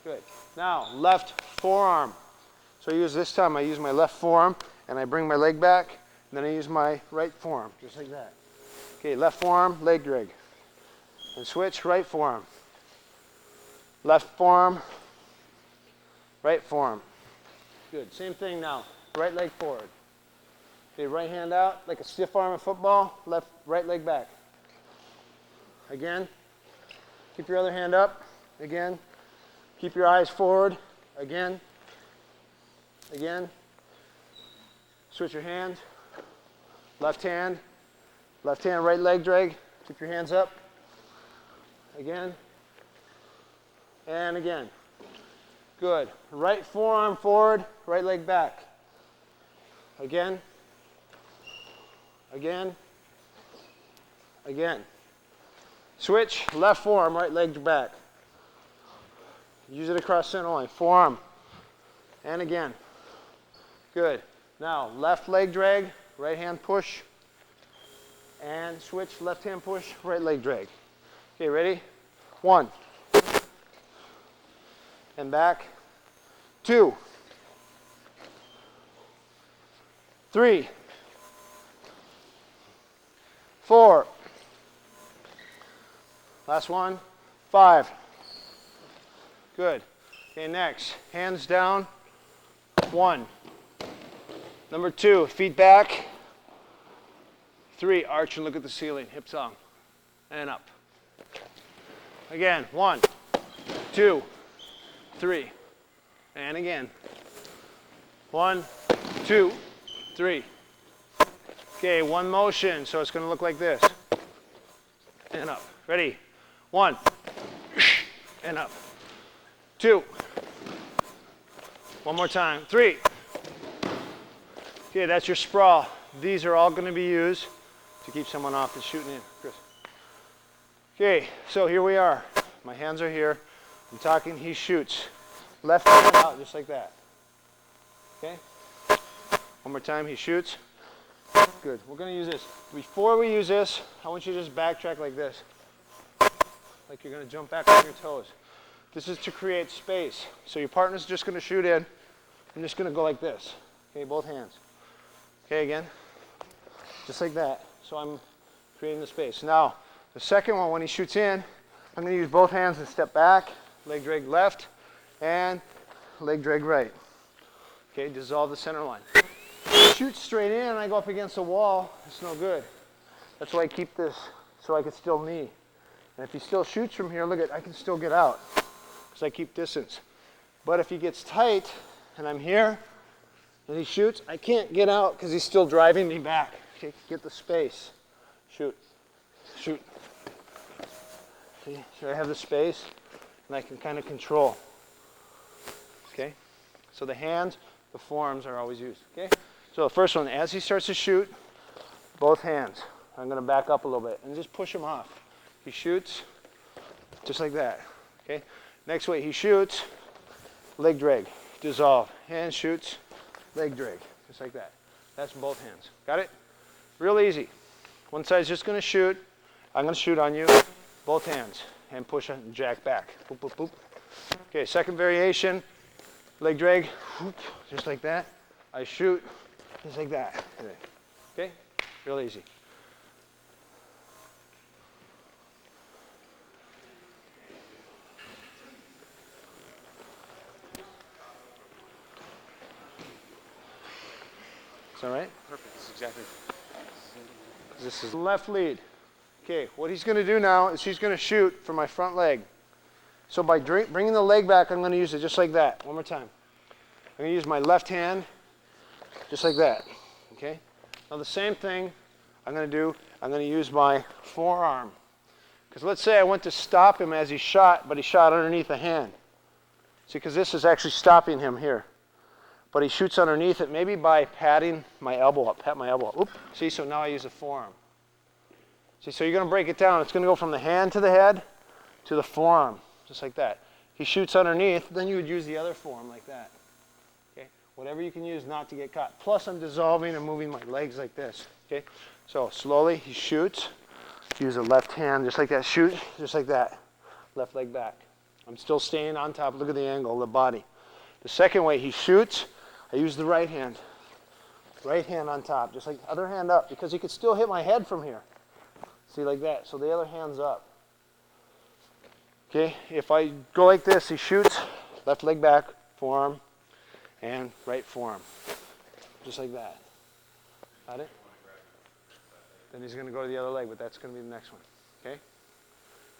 Good. Now, left forearm. So this time I use my left forearm and I bring my leg back, and then I use my right forearm, just like that. Okay, left forearm, leg drag. And switch, right forearm. Left forearm, right forearm. Good. Same thing now. Right leg forward. Okay, right hand out like a stiff arm in football. Right leg back. Again. Keep your other hand up. Again. Keep your eyes forward. Again. Again. Switch your hands. Left hand, right leg drag. Keep your hands up. Again. And again. Good. Right forearm forward, right leg back. Again. Again. Again. Switch, left forearm, right leg back. Use it across center line. Forearm. And again. Good. Now, left leg drag, right hand push. And switch, left hand push, right leg drag. Okay, ready? 1. And back. 2. 3. 4. Last one. 5. Good. Okay, next. Hands down. 1. Number 2, feet back. 3, arch and look at the ceiling. Hips on. And up. Again. 1, 2, 3. And again. 1, 2, 3. Okay, one motion. So it's going to look like this. And up. Ready? 1. And up. 2. One more time. 3. Okay, that's your sprawl. These are all going to be used to keep someone off and shooting in. Chris. Okay, so here we are. My hands are here. I'm talking, he shoots. Left hand out, just like that. Okay? One more time, he shoots. Good. We're going to use this. Before we use this, I want you to just backtrack like this. Like you're going to jump back on your toes. This is to create space. So your partner's just going to shoot in. I'm just going to go like this. Okay, both hands. Okay, again. Just like that. So I'm creating the space. Now, the second one, when he shoots in, I'm going to use both hands and step back, leg drag left, and leg drag right. Okay, dissolve the center line. Shoot straight in, and I go up against the wall. It's no good. That's why I keep this, so I can still knee. And if he still shoots from here, look at, I can still get out, because I keep distance. But if he gets tight, and I'm here, and he shoots, I can't get out, because he's still driving me back. Okay, get the space. Shoot. Shoot. See, so I have the space, and I can kind of control. Okay? So the hands, the forearms are always used. Okay? So the first one, as he starts to shoot, both hands. I'm going to back up a little bit and just push him off. He shoots, just like that. Okay? Next way, he shoots, leg drag, dissolve. Hand shoots, leg drag. just like that. That's both hands. Got it? Real easy. One side's just going to shoot. I'm going to shoot on you. Both hands. And push and jack back. Boop, boop, boop. Okay, second variation. Leg drag. Whoop, just like that. I shoot. Just like that. Okay? Real easy. Is that right? Perfect. That's exactly. This is left lead. Okay, what he's going to do now is he's going to shoot for my front leg. So by bringing the leg back, I'm going to use it just like that. One more time. I'm going to use my left hand just like that. Okay? Now the same thing I'm going to do, I'm going to use my forearm. Because let's say I went to stop him as he shot, but he shot underneath the hand. See, because this is actually stopping him here. But he shoots underneath it, maybe by patting my elbow up, pat my elbow up. Oop. See, so now I use the forearm. See, so you're going to break it down. It's going to go from the hand to the head to the forearm, just like that. He shoots underneath, then you would use the other forearm like that. Okay? Whatever you can use not to get caught. Plus I'm dissolving and moving my legs like this. Okay? So slowly he shoots. Use the left hand just like that. Shoot, just like that. Left leg back. I'm still staying on top. Look at the angle of the body. The second way he shoots, I use the right hand. Right hand on top, just like other hand up, because he could still hit my head from here. See, like that. So the other hand's up. Okay, if I go like this, he shoots, left leg back, forearm, and right forearm. Just like that. Got it? Then he's going to go to the other leg, but that's going to be the next one. Okay?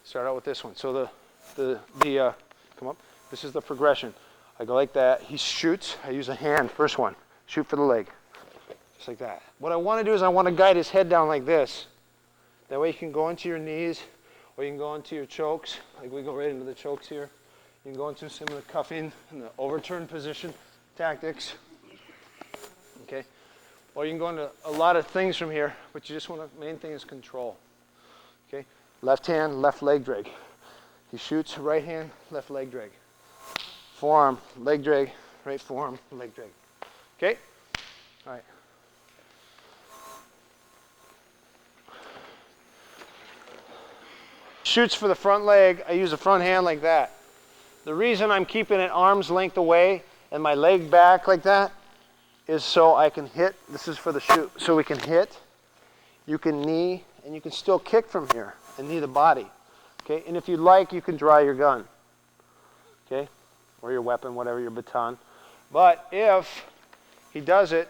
Start out with this one. So come up. This is the progression. I go like that. He shoots. I use a hand. First one. Shoot for the leg. Just like that. What I want to do is I want to guide his head down like this. That way you can go into your knees, or you can go into your chokes. Like we go right into the chokes here. You can go into some of the cuffing and the overturn position tactics. Okay? Or you can go into a lot of things from here, but you just want to, main thing is control. Okay? Left hand, left leg drag. He shoots, right hand, left leg drag. Forearm, leg drag, right forearm, leg drag. Okay? All right. Shoots for the front leg, I use the front hand like that. The reason I'm keeping it arm's length away and my leg back like that is so I can hit. This is for the shoot. So we can hit, you can knee, and you can still kick from here and knee the body. Okay? And if you'd like, you can draw your gun. Okay? Or your weapon, whatever, your baton. But if he does it,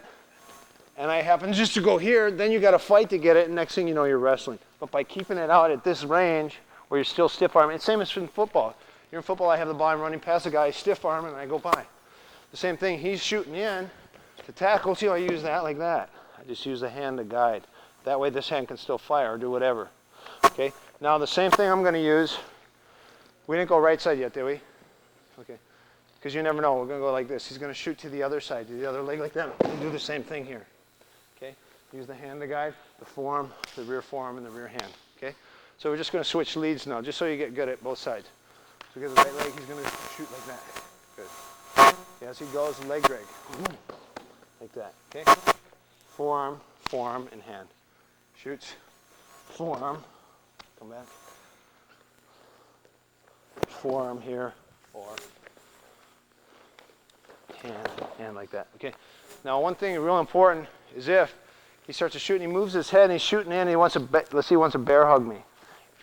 and I happen just to go here, then you got to fight to get it, and next thing you know, you're wrestling. But by keeping it out at this range, where you're still stiff arm, it's same as in football. You're in football, I have the ball, I'm running past the guy, stiff arm, and I go by. The same thing, he's shooting in to tackle. See how I use that like that? I just use the hand to guide. That way this hand can still fire or do whatever. Okay, now the same thing I'm going to use. We didn't go right side yet, did we? Okay. Because you never know, we're going to go like this. He's going to shoot to the other side, to the other leg like that. We'll do the same thing here. Okay? Use the hand to guide, the forearm, the rear forearm, and the rear hand. Okay? So we're just going to switch leads now, just so you get good at both sides. So get the right leg, he's going to shoot like that. Good. Okay, as he goes, leg drag. Like that. Okay? Forearm, forearm, and hand. Shoots. Forearm. Come back. Forearm here. Or hand like that. Okay. Now one thing real important is if he starts to shoot and he moves his head and he's shooting in and he wants to, let's see, he wants to bear hug me.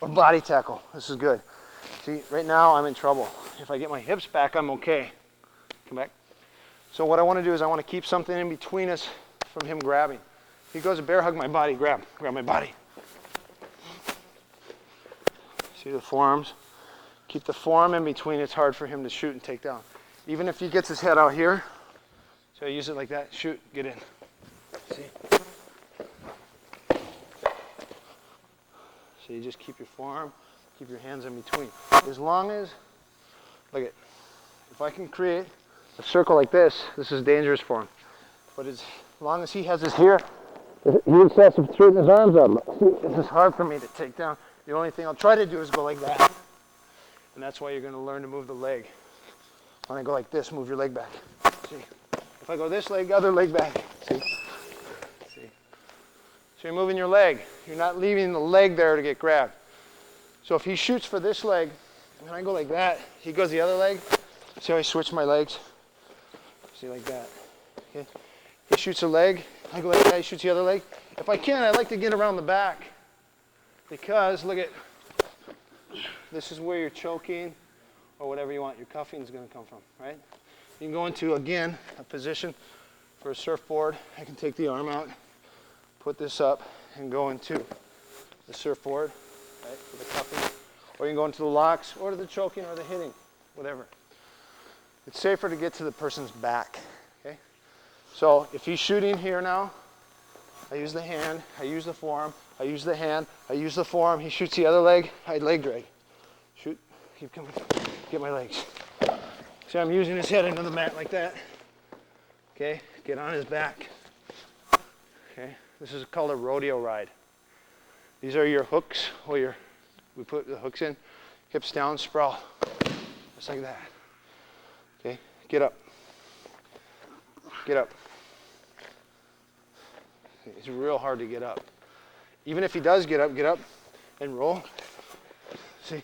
Or body tackle. This is good. See, right now I'm in trouble. If I get my hips back, I'm okay. Come back. So what I want to do is I want to keep something in between us from him grabbing. If he goes to bear hug my body, grab my body. See the forearms? Keep the forearm in between. It's hard for him to shoot and take down. Even if he gets his head out here, so I use it like that, shoot, get in. See? So you just keep your forearm, keep your hands in between. As long as, look at, if I can create a circle like this, this is dangerous for him. But as long as he has his here, he starts to straighten his arms up. See, this is hard for me to take down. The only thing I'll try to do is go like that. And that's why you're going to learn to move the leg. When I go like this, move your leg back. See? If If I go this leg, other leg back. See? See? So you're moving your leg. You're not leaving the leg there to get grabbed. So if he shoots for this leg, and I go like that, he goes the other leg. See how I switch my legs? See, like that. Okay. He shoots a leg, I go like that, he shoots the other leg. If I can, I like to get around the back. Because, look at, this is where you're choking, or whatever you want, your cuffing is going to come from, right? You can go into, again, a position for a surfboard. I can take the arm out, put this up, and go into the surfboard, right, for the cuffing. Or you can go into the locks, or the choking, or the hitting, whatever. It's safer to get to the person's back, okay? So if he's shooting here now, I use the hand, I use the forearm, I use the hand, I use the forearm. He shoots the other leg, I leg drag. Shoot, keep coming, get my legs. See, I'm using his head into the mat like that. Okay, get on his back. Okay, this is called a rodeo ride. These are your hooks, we put the hooks in, hips down, sprawl, just like that. Okay, get up. Get up. It's real hard to get up. Even if he does get up and roll. See,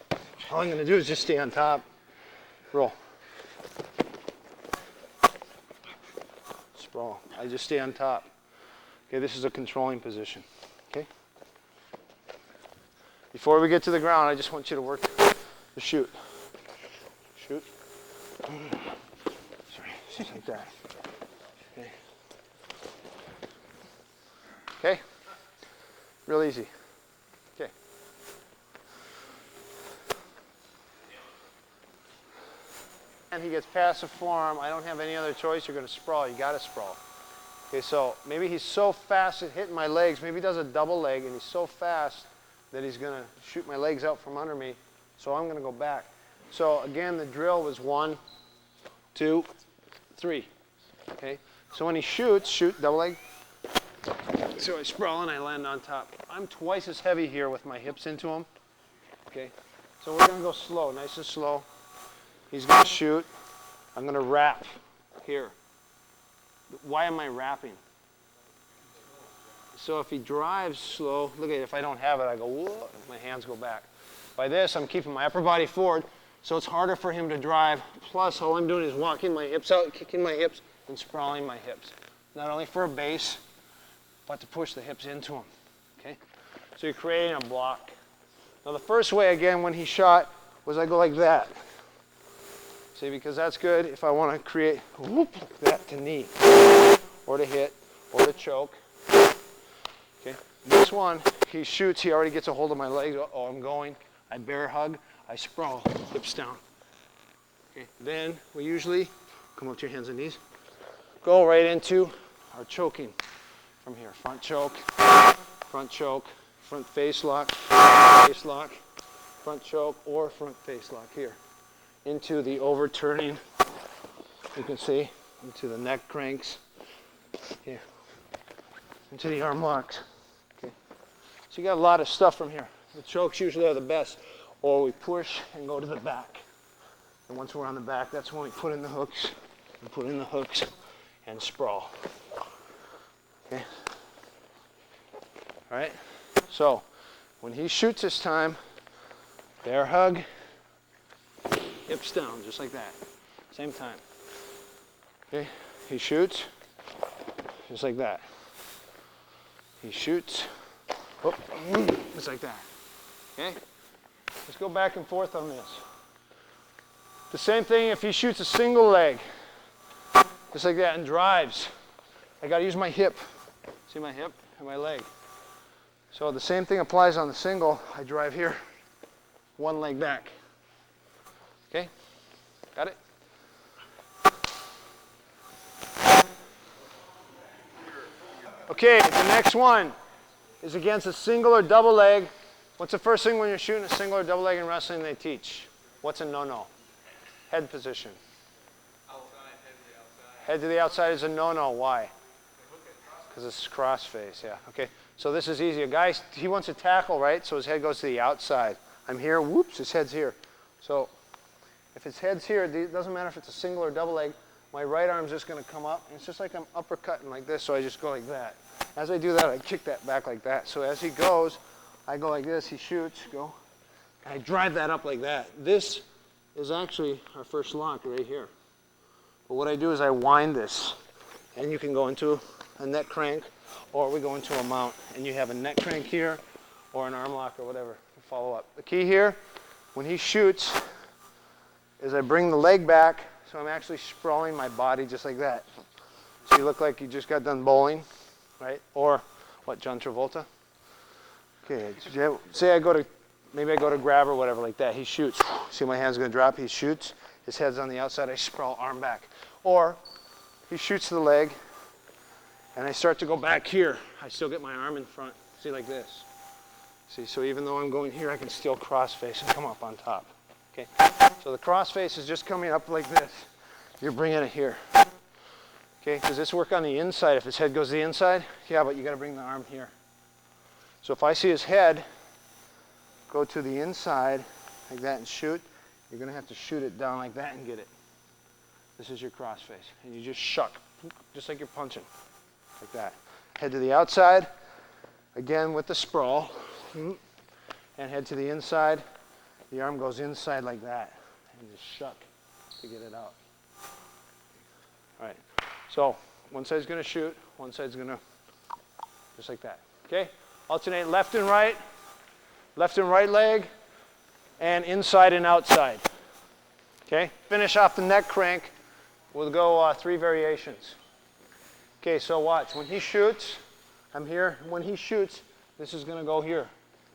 all I'm going to do is just stay on top. Roll. Sprawl. I just stay on top. Okay, this is a controlling position. Okay? Before we get to the ground, I just want you to work the shoot. Shoot. Sorry, just like that. Okay. Okay? Real easy. Okay. And he gets passive form. I don't have any other choice. You're going to sprawl. You got to sprawl. Okay, so maybe he's so fast at hitting my legs. Maybe he does a double leg and he's so fast that he's going to shoot my legs out from under me. So I'm going to go back. So again, the drill was 1, 2, 3. Okay. So when he shoots, shoot double leg. So I sprawl and I land on top. I'm twice as heavy here with my hips into him. Okay. So we're going to go slow, nice and slow. He's going to shoot. I'm going to wrap here. Why am I wrapping? So if he drives slow, look at it, if I don't have it, I go, whoa, my hands go back. By this, I'm keeping my upper body forward, so it's harder for him to drive. Plus, all I'm doing is walking my hips out, kicking my hips, and sprawling my hips. Not only for a base, but to push the hips into him. Okay? So you're creating a block. Now the first way, again, when he shot, was I go like that. See, because that's good if I want to create whoop, that to knee, or to hit, or to choke. Okay. This one, he shoots, he already gets a hold of my legs. Oh, I'm going. I bear hug, I sprawl, hips down. Okay. Then we usually come up to your hands and knees. Go right into our choking from here. Front choke, front face lock, front choke, or front face lock here. Into the overturning, you can see, into the neck cranks, here, into the arm locks. Okay. So you got a lot of stuff from here. The chokes usually are the best, or we push and go to the back. And once we're on the back, that's when we put in the hooks, and sprawl. Okay. All right. So when he shoots this time, bear hug. Hips down, just like that. Same time. Okay, he shoots, just like that. He shoots, whoop, just like that. Okay? Let's go back and forth on this. The same thing if he shoots a single leg, just like that, and drives. I gotta use my hip. See my hip and my leg. So the same thing applies on the single. I drive here, one leg back. Okay, got it? Okay, the next one is against a single or double leg. What's the first thing when you're shooting a single or double leg in wrestling they teach? What's a no-no? Head position. Head to the outside is a no-no. Why? Because it's cross face, yeah. Okay, so this is easy. A guy, he wants to tackle, right? So his head goes to the outside. I'm here, whoops, his head's here. So if his head's here, it doesn't matter if it's a single or double leg. my right arm's just going to come up. And it's just like I'm uppercutting like this, so I just go like that. As I do that, I kick that back like that. So as he goes, I go like this, he shoots, go, and I drive that up like that. This is actually our first lock right here. But what I do is I wind this, and you can go into a neck crank, or we go into a mount, and you have a neck crank here, or an arm lock, or whatever to follow up. The key here, when he shoots, is I bring the leg back, so I'm actually sprawling my body just like that. So you look like you just got done bowling, right? Or what, John Travolta? Okay, say I go to, maybe I go to grab or whatever like that. He shoots. See, my hand's gonna drop. He shoots. His head's on the outside. I sprawl, arm back. Or he shoots the leg, and I start to go back here. I still get my arm in front. See, like this. See, so even though I'm going here, I can still cross face and come up on top. Okay. So the cross face is just coming up like this. You're bringing it here. Okay. Does this work on the inside? If his head goes to the inside, yeah, but you got to bring the arm here. So if I see his head go to the inside like that and shoot, you're going to have to shoot it down like that and get it. This is your cross face. And you just shuck, just like you're punching, like that. Head to the outside, again with the sprawl, and head to the inside. The arm goes inside like that, and just shuck to get it out. All right, so one side's going to shoot, one side's going to, just like that. Okay? Alternate left and right leg, and inside and outside. Okay? Finish off the neck crank. We'll go 3 variations. Okay, so watch. When he shoots, I'm here. When he shoots, this is going to go here.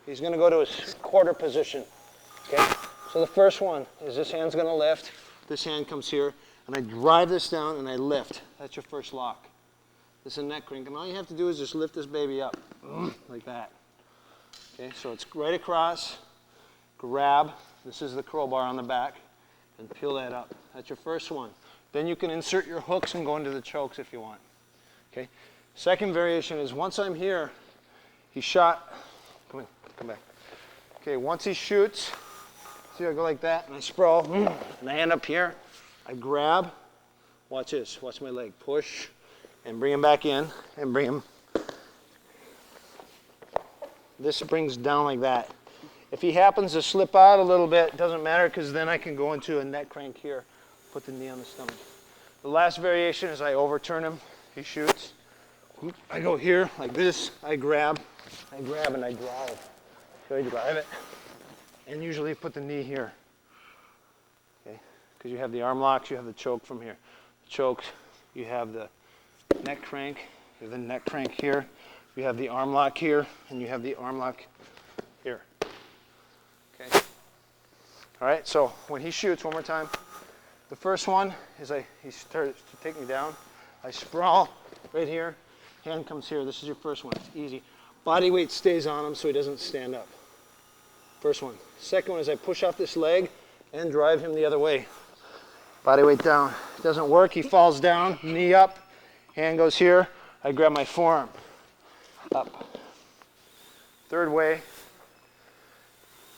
He's going to go to his quarter position. Okay? So the first one is this hand's going to lift. This hand comes here, and I drive this down, and I lift. That's your first lock. This is a neck crank, and all you have to do is just lift this baby up, like that. Okay, so it's right across, grab, this is the crowbar on the back, and peel that up. That's your first one. Then you can insert your hooks and go into the chokes if you want. Okay. Second variation is once I'm here, he shot, come back. Okay, once he shoots, see I go like that, and I sprawl, and I end up here, I grab, watch this, watch my leg, push, and bring him back in, and bring him. This brings down like that. If he happens to slip out a little bit, it doesn't matter, because then I can go into a neck crank here, put the knee on the stomach. The last variation is I overturn him, he shoots. I go here, like this, I grab and I drive. So I drive it, and usually put the knee here. Okay, because you have the arm locks, you have the choke from here. The chokes, you have the neck crank, you have the neck crank here, you have the arm lock here, and you have the arm lock here. Okay. All right, so when he shoots, one more time, the first one is he starts to take me down. I sprawl right here, hand comes here. This is your first one, it's easy. Body weight stays on him so he doesn't stand up. First one. Second one is I push off this leg and drive him the other way. Body weight down. It doesn't work, he falls down, knee up, hand goes here, I grab my forearm, up. Third way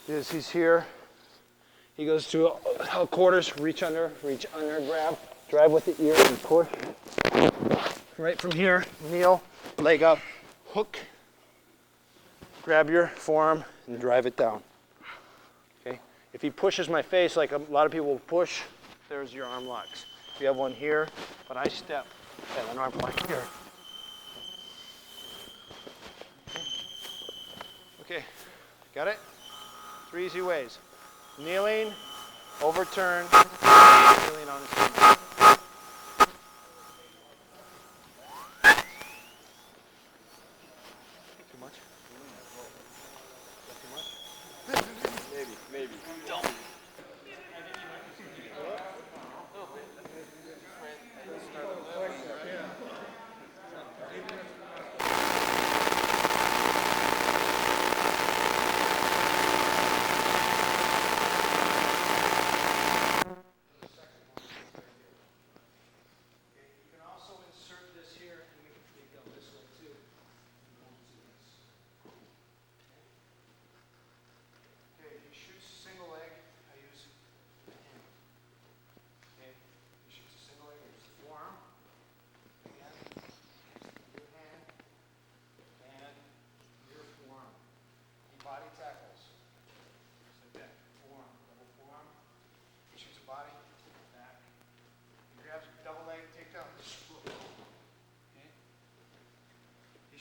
is he's here, he goes to quarters, reach under, grab, drive with the ear and push. Right from here, kneel, leg up, hook, grab your forearm and drive it down. Okay? If he pushes my face like a lot of people will push, there's your arm locks. If you have one here, but I step, I have an arm lock here. Okay, got it? 3 easy ways. Kneeling, overturn, kneeling on his stomach. Too much? Too much? Maybe. Don't.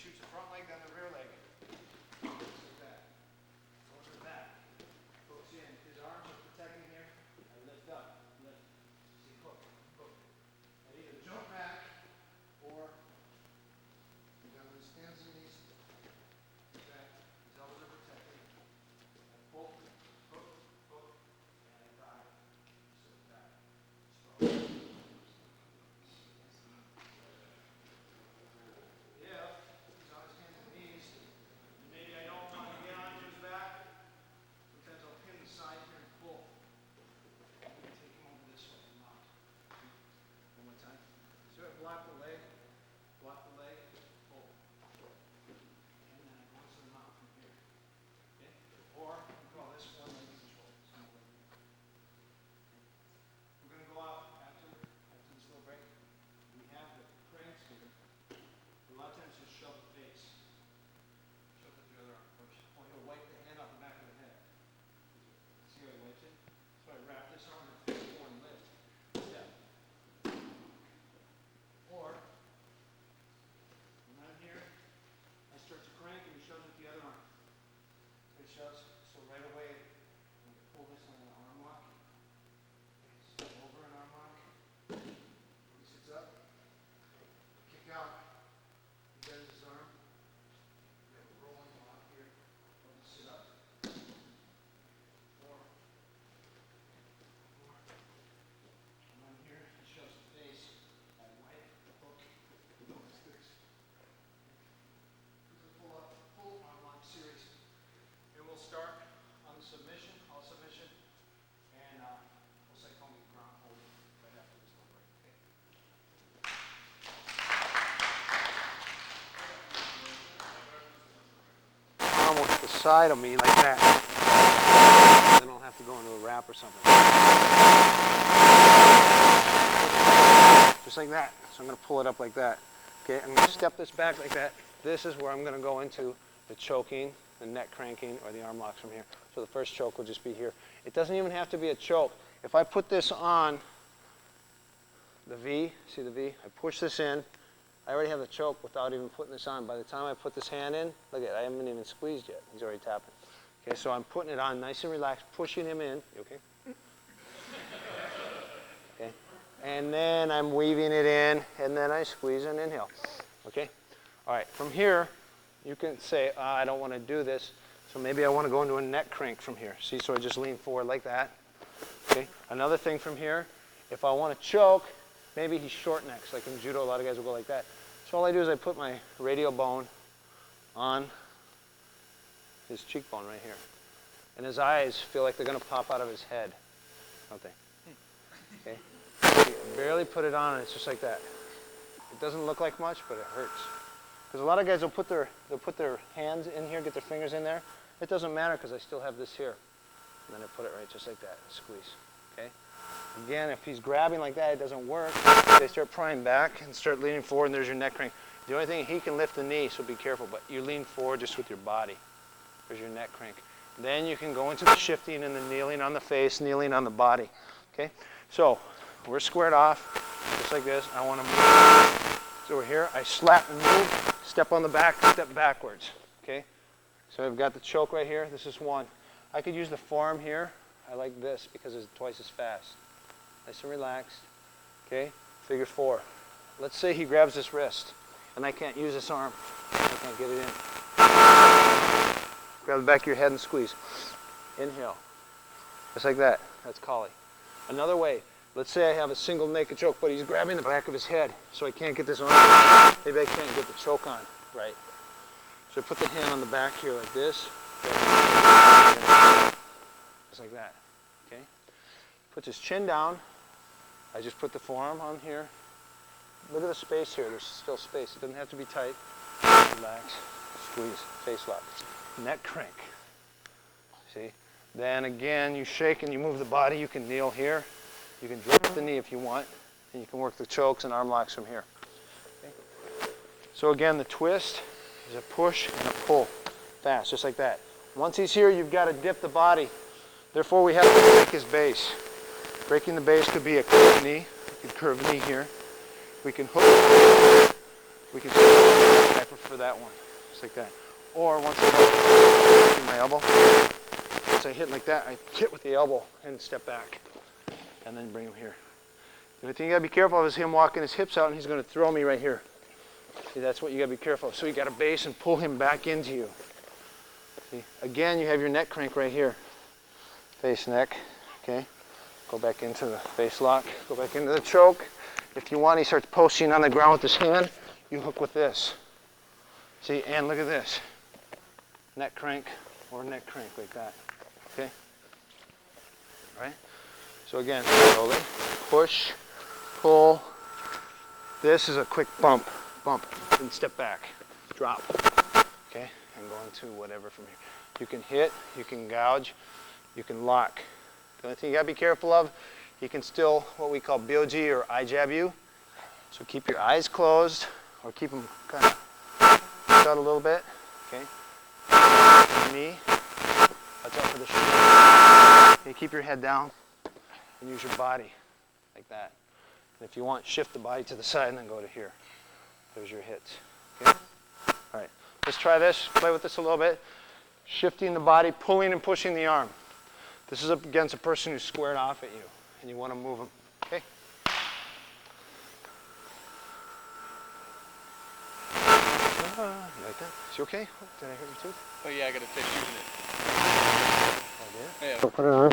shoots the front leg, then the rear leg. Like that. Goes to the back. Hooks in. His arms are protecting here. I lift up. Lift. See, hook. Hook. I either jump back or you got his hands and knees. Back. His elbows are protected. I pull. Hook. Hook. And I dive. So back. Strong. Block the leg, pull. And then it goes to the mount from here. Okay? Or we call this one leg control. We're going to go out after this little break. We have the cranks here. A lot of times just shove the face. Shove the other arm first. Or he'll wipe the hand off the back of the head. See how he wipes it? So I wrap this arm in face forward and lift. Step. Or when I'm here, I start to crank and he shoves with the other arm. It shoves, so right away, I'm going to pull this on an arm lock. Step over an arm lock. He sits up. Kick out. He bends his arm. We have a rolling lock here. I'll just sit up. Or when I'm here, he shoves the face. I wipe the hook. Full arm lock series. And we'll start on the submission, all submission, and we'll say call me ground hold right after this little break. Okay. Almost the side of me like that. Then I'll have to go into a wrap or something. Just like that. So I'm going to pull it up like that. Okay, I'm going to step this back like that. This is where I'm going to go into the choking, the neck cranking, or the arm locks from here. So the first choke will just be here. It doesn't even have to be a choke. If I put this on the V, see the V? I push this in. I already have the choke without even putting this on. By the time I put this hand in, look at it, I haven't even squeezed yet. He's already tapping. Okay, so I'm putting it on nice and relaxed, pushing him in. You okay? Okay. And then I'm weaving it in, and then I squeeze and inhale. Okay? All right, from here, you can say, I don't want to do this, so maybe I want to go into a neck crank from here. See, so I just lean forward like that. Okay? Another thing from here, if I want to choke, maybe he's short necks. Like in judo, a lot of guys will go like that. So all I do is I put my radial bone on his cheekbone right here. And his eyes feel like they're going to pop out of his head, don't they? Okay? You barely put it on, and it's just like that. It doesn't look like much, but it hurts. Because a lot of guys will put their hands in here, get their fingers in there. It doesn't matter because I still have this here. And then I put it right just like that, and squeeze. Okay? Again, if he's grabbing like that, it doesn't work. They start prying back and start leaning forward, and there's your neck crank. The only thing, he can lift the knee, so be careful, but you lean forward just with your body. There's your neck crank. Then you can go into the shifting and the kneeling on the face, kneeling on the body. Okay? So, we're squared off, just like this. I want to move. So we're here, I slap and move, step on the back, step backwards. Okay? So I've got the choke right here. This is one. I could use the forearm here. I like this because it's twice as fast. Nice and relaxed. Okay? Figure four. Let's say he grabs this wrist, and I can't use this arm. I can't get it in. Grab the back of your head and squeeze. Inhale. Just like that. That's collie. Another way. Let's say I have a single naked choke, but he's grabbing the back of his head, so I can't get this on. Maybe I can't get the choke on. Right. So I put the hand on the back here like this. Just like that. Okay? Puts his chin down. I just put the forearm on here. Look at the space here. There's still space. It doesn't have to be tight. Relax. Squeeze. Face lock. Neck crank. See? Then again, you shake and you move the body. You can kneel here. You can drop the knee if you want. And you can work the chokes and arm locks from here. Okay? So again, the twist is a push and a pull. Fast, just like that. Once he's here, you've got to dip the body. Therefore, we have to break his base. Breaking the base could be a curved knee. We could curve knee here. We can hook. We can back for that one, just like that. Or once I hit my elbow, once I hit like that, I hit with the elbow and step back, and then bring him here. The only thing you gotta be careful of is him walking his hips out, and he's gonna throw me right here. See, that's what you gotta be careful of. So you gotta base and pull him back into you. See, again, you have your neck crank right here. Face neck, okay? Go back into the face lock, go back into the choke. If you want, he starts posting on the ground with his hand, you hook with this. See, and look at this. Neck crank or neck crank like that, okay? All right? So again, slowly, push, pull. This is a quick bump, and step back, drop, okay? And go into whatever from here. You can hit, you can gouge, you can lock. The only thing you gotta be careful of, he can still, what we call BOG or eye jab you. So keep your eyes closed, or keep them kind of out a little bit, okay? Knee, watch out for the shoulder. Okay, keep your head down and use your body like that. And if you want, shift the body to the side and then go to here. There's your hits, okay? All right, let's try this, play with this a little bit. Shifting the body, pulling and pushing the arm. This is up against a person who's squared off at you, and you want to move them, okay? You like that? Is you okay? Oh, did I hurt your tooth? Oh yeah, I gotta fix using it. Oh, yeah? Yeah. So put it on.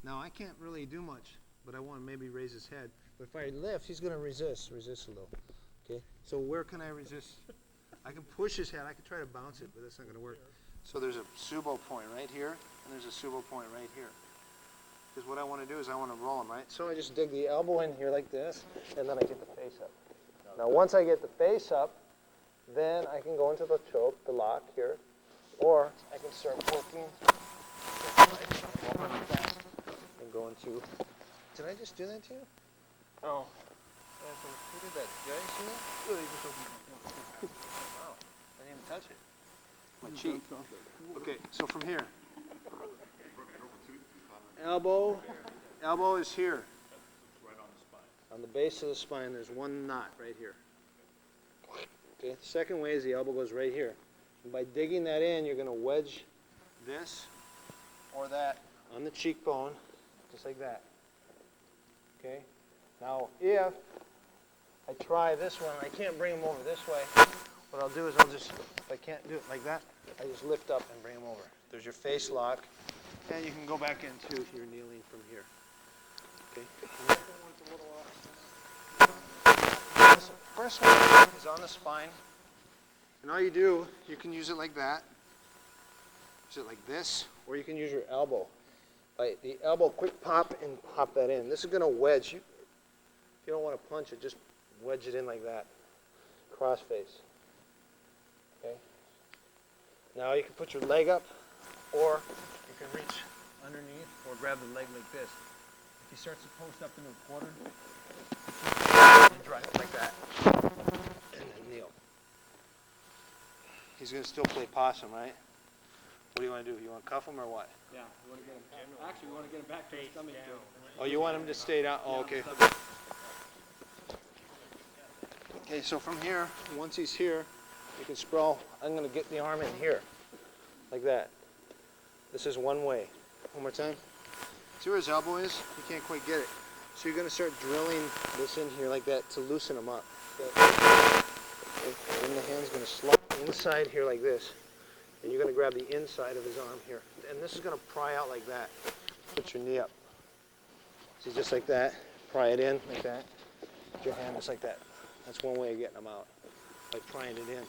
Now I can't really do much but I want to maybe raise his head. But if I lift, he's going to resist a little. Okay, so where can I resist? I can push his head, I can try to bounce it, but that's not going to work. So there's a subo point right here, and there's a subo point right here. Because what I want to do is I want to roll him, right? So I just dig the elbow in here like this, and then I get the face up. Now once I get the face up, then I can go into the choke, the lock here, or I can start working and go into. Did I just do that to you? Oh. Who did that? Did I see that? Wow. I didn't even touch it. My cheek. Okay, so from here. Elbow is here. Right on the spine. On the base of the spine, there's one knot right here. Okay, the second way is the elbow goes right here. And by digging that in, you're going to wedge this or that on the cheekbone, just like that. Okay? Now, if I try this one, I can't bring him over this way, what I'll do is if I can't do it like that, I just lift up and bring him over. There's your face lock, and you can go back into your kneeling from here. Okay? The first one is on the spine, and all you do, you can use it like that, use it like this, or you can use your elbow. By the elbow, quick pop and pop that in. This is going to wedge. If you don't want to punch it, just wedge it in like that, cross face. Okay. Now you can put your leg up, or you can reach underneath, or grab the leg like this. If he starts to post up into a quarter, and drive it like that, and then kneel. He's going to still play possum, right? What do you want to do? You want to cuff him or what? Yeah, we want to get him. Actually, we want to get him back to his stomach too. Oh, you want him to stay down? Oh, okay. Okay, so from here, once he's here, you can sprawl. I'm going to get the arm in here, like that. This is one way. One more time. See where his elbow is? You can't quite get it. So you're going to start drilling this in here like that to loosen him up. Okay. And then the hand's going to slide inside here like this. And you're going to grab the inside of his arm here. And this is going to pry out like that. Put your knee up. See, just like that. Pry it in like that. Put your hand just like that. That's one way of getting them out, by prying it in.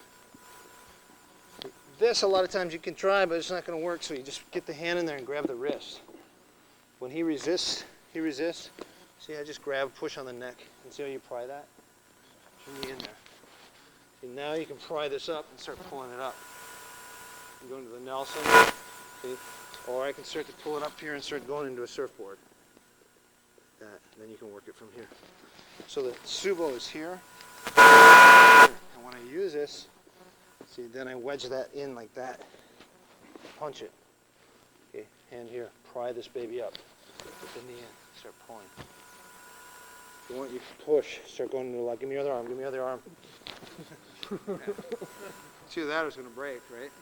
This, a lot of times you can try, but it's not going to work, so you just get the hand in there and grab the wrist. When he resists. See, I just grab, push on the neck, and see how you pry that? Put your knee in there. See, now you can pry this up and start pulling it up. I'm going to the Nelson, see? Or I can start to pull it up here and start going into a surfboard. That, and then you can work it from here. So the subo is here. And when I use this, see, then I wedge that in like that. Punch it. Okay, hand here. Pry this baby up. Put the knee in. Start pulling. If you want, you can push. Start going into the lock. Give me your other arm. Give me your other arm. See, that was going to break, right?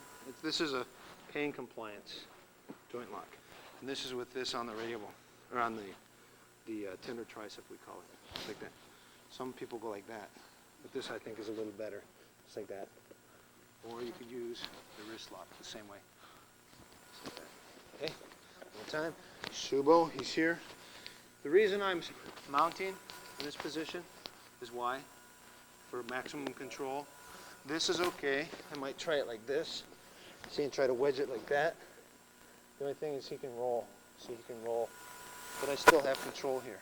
This is a pain compliance joint lock. And this is with this on the radial, or on the tender tricep, we call it. Like that. Some people go like that, but this I think is a little better. Just like that. Or you could use the wrist lock the same way. Just like that. Okay, one more time. Subo, he's here. The reason I'm mounting in this position is why? For maximum control. This is okay. I might try it like this. See, and try to wedge it like that. The only thing is he can roll. See, he can roll. But I still have control here.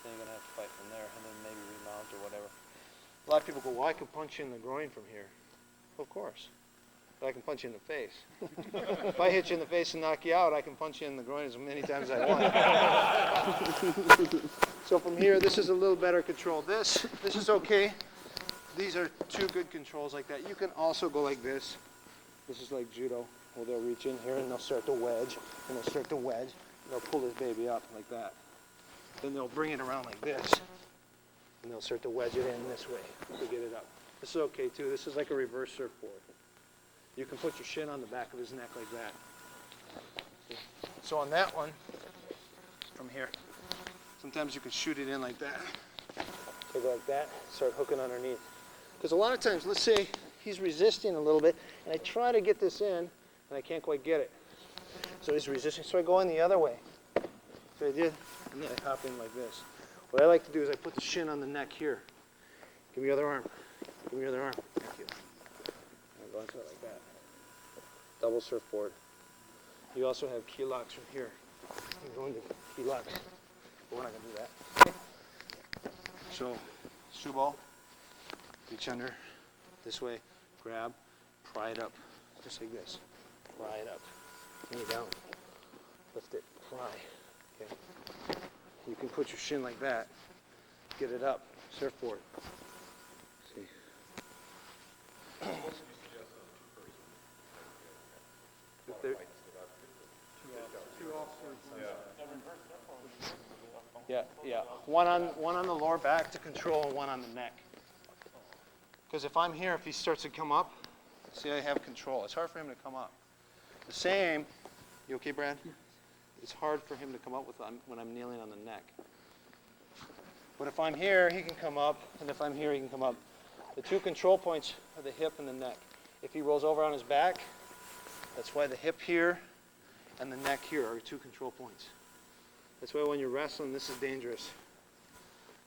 Then you're going to have to fight from there and then maybe remount or whatever. A lot of people go, well, I can punch you in the groin from here. Of course. But I can punch you in the face. If I hit you in the face and knock you out, I can punch you in the groin as many times as I want. So from here, this is a little better control. This is okay. These are two good controls like that. You can also go like this. This is like judo, where they'll reach in here and they'll start to wedge, and they'll start to wedge, and they'll pull this baby up like that. Then they'll bring it around like this, and they'll start to wedge it in this way to get it up. This is okay too. This is like a reverse surfboard. You can put your shin on the back of his neck like that. See? So on that one, from here, sometimes you can shoot it in like that. So go like that, start hooking underneath. Because a lot of times, let's say he's resisting a little bit, and I try to get this in, and I can't quite get it. So he's resisting, so I go in the other way. So I did, and then I hop in like this. What I like to do is I put the shin on the neck here. Give me your other arm. Give me your other arm. Thank you. I'll go into it like that. Double surfboard. You also have key locks from here. You go into key locks. But we're not going to do that. So, shoe ball, reach under, this way, grab, pry it up, just like this. Pry it up, bring it down, lift it, pry. Okay. You can put your shin like that, get it up, surfboard. See. Yeah. One on the lower back to control and one on the neck. Because if I'm here, if he starts to come up, see, I have control. It's hard for him to come up. The same, you okay, Brad? It's hard for him to come up with when I'm kneeling on the neck. But if I'm here, he can come up, and if I'm here, he can come up. The two control points are the hip and the neck. If he rolls over on his back, that's why the hip here and the neck here are two control points. That's why when you're wrestling, this is dangerous.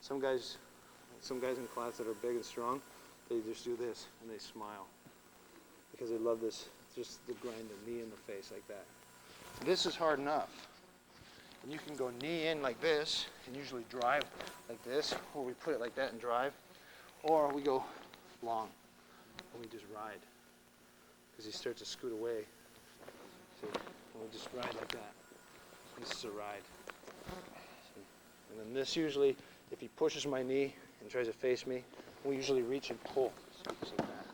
Some guys in class that are big and strong, they just do this and they smile because they love this, just to grind the knee in the face like that. This is hard enough. And you can go knee in like this and usually drive like this, or we put it like that and drive, or we go long and we just ride because he starts to scoot away. See, and we just ride like that. This is a ride. See? And then this usually, if he pushes my knee and tries to face me, we usually reach and pull. See, just like that.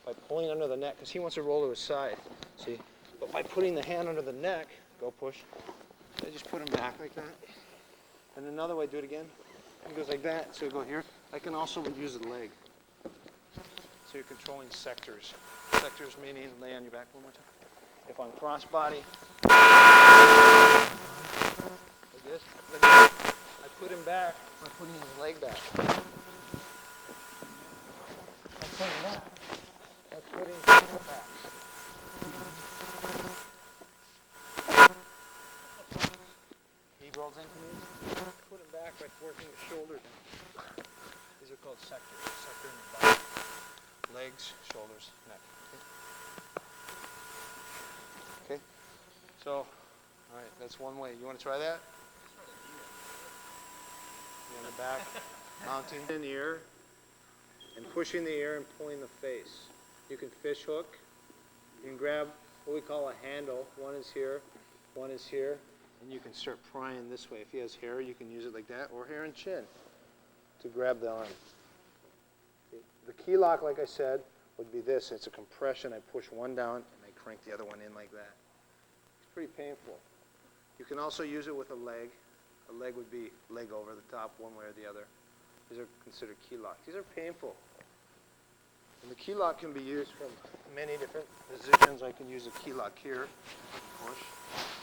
By pulling under the neck, because he wants to roll to his side. See? But by putting the hand under the neck, go push, I just put him back like that. And another way, do it again. He goes like that, so you go here. I can also use the leg. So you're controlling sectors. Sectors meaning lay on your back one more time. If I'm crossbody, like this, I put him back by putting his leg back. I put him back. I put him back. He rolls into me, put him back by forcing his shoulder down. These are called sectors. Sector in the body. Legs, shoulders, neck. Okay? So, all right, that's one way. You want to try that? On the back, mounting in the ear, and pushing the ear and pulling the face. You can fish hook. You can grab what we call a handle. One is here, and you can start prying this way. If he has hair, you can use it like that, or hair and chin to grab the arm. The key lock, like I said, would be this. It's a compression. I push one down, and I crank the other one in like that. It's pretty painful. You can also use it with a leg. A leg would be leg over the top, one way or the other. These are considered key locks. These are painful. And the key lock can be used from many different positions. I can use a key lock here, push.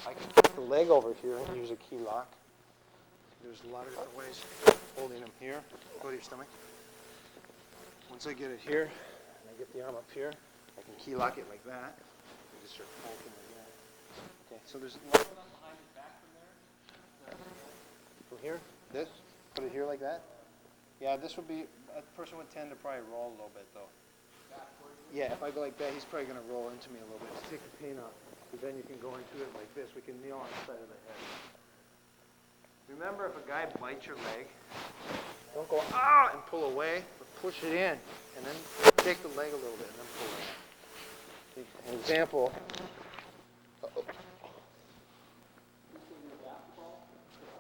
I can put the leg over here and use a key lock. There's a lot of different ways. Holding them here, go to your stomach. Once I get it here, and I get the arm up here, I can key lock it like that. And just start poking like that. Okay, so there's a lot behind his back from there. From here, this, put it here like that. Yeah, this would be, a person would tend to probably roll a little bit though. Yeah, if I go like that, he's probably going to roll into me a little bit to take the pain off. But then you can go into it like this. We can kneel on the side of the head. Remember, if a guy bites your leg, don't go, ah, and pull away, but push it in. And then take the leg a little bit and then pull it in. An example.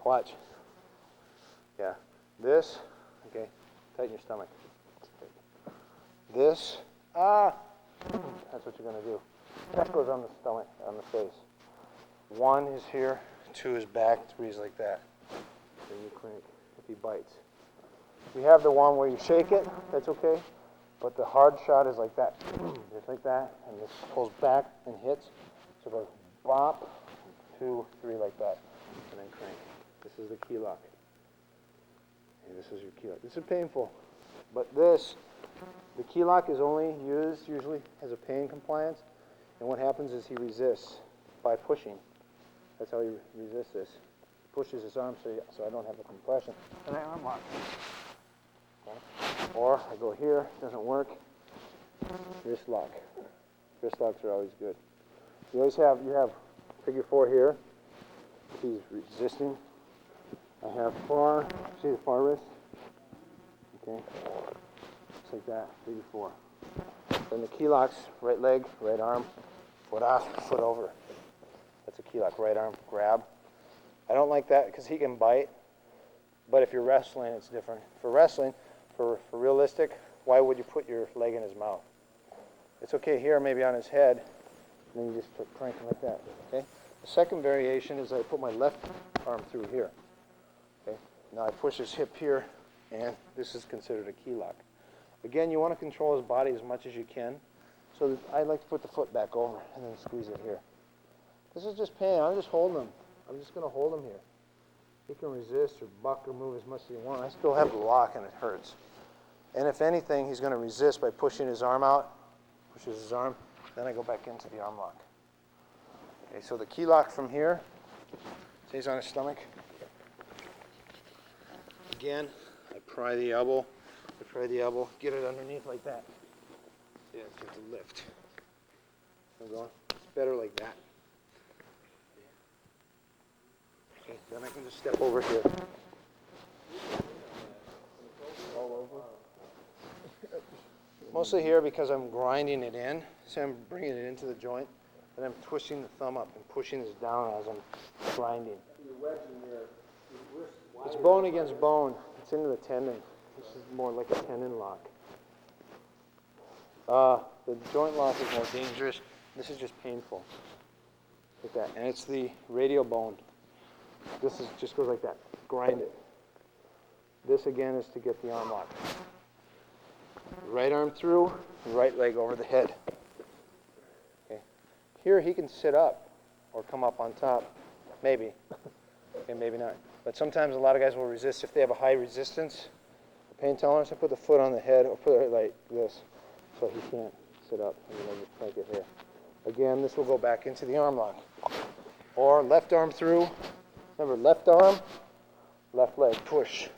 Watch. Yeah. This, okay, tighten your stomach. This, that's what you're going to do. That goes on the stomach, on the face. One is here, two is back, three is like that. Then you crank if he bites. We have the one where you shake it, that's okay. But the hard shot is like that, just like that, and this pulls back and hits. So it goes bop, 2, 3 like that, and then crank. This is the key lock. And this is your key lock. This is painful, but this, the key lock is only used usually as a pain compliance, and what happens is he resists by pushing. That's how he resists this. pushes his arm so I don't have the compression, and I arm lock. Okay. Or I go here, doesn't work. Wrist lock. Wrist locks are always good. You have figure 4 here. He's resisting. I have see the far wrist? Okay. Just like that, figure 4. Then the key locks, right leg, right arm, foot off, foot over. That's a key lock, right arm, grab. I don't like that because he can bite, but if you're wrestling, it's different. For wrestling, for realistic, why would you put your leg in his mouth? It's okay here, maybe on his head, and then you just crank him like that, okay? The second variation is I put my left arm through here, okay? Now I push his hip here, and this is considered a key lock. Again, you want to control his body as much as you can, so I like to put the foot back over and then squeeze it here. This is just pain. I'm just holding him. I'm just going to hold him here. He can resist or buck or move as much as he wants. I still have the lock, and it hurts. And if anything, he's going to resist by pushing his arm out, pushes his arm, then I go back into the arm lock. Okay, so the key lock from here, stays on his stomach. Again, I pry the elbow. Get it underneath like that. Yeah, get the lift. I'm going. It's better like that. Okay, then I can just step over here. All over. Mostly here because I'm grinding it in. So I'm bringing it into the joint, and I'm twisting the thumb up and pushing this down as I'm grinding. It's bone against bone. It's into the tendon. This is more like a tendon lock. The joint lock is more dangerous. This is just painful. Like that. And it's the radial bone. This just goes like that. Grind it. This again is to get the arm lock. Right arm through, right leg over the head. Okay. Here he can sit up or come up on top. Maybe. Okay, maybe not. But sometimes a lot of guys will resist if they have a high resistance. Pain tolerance, I put the foot on the head or put it like this so he can't sit up. And then I just crank it here. Again, this will go back into the arm lock. Or left arm through. Remember, left arm, left leg, push.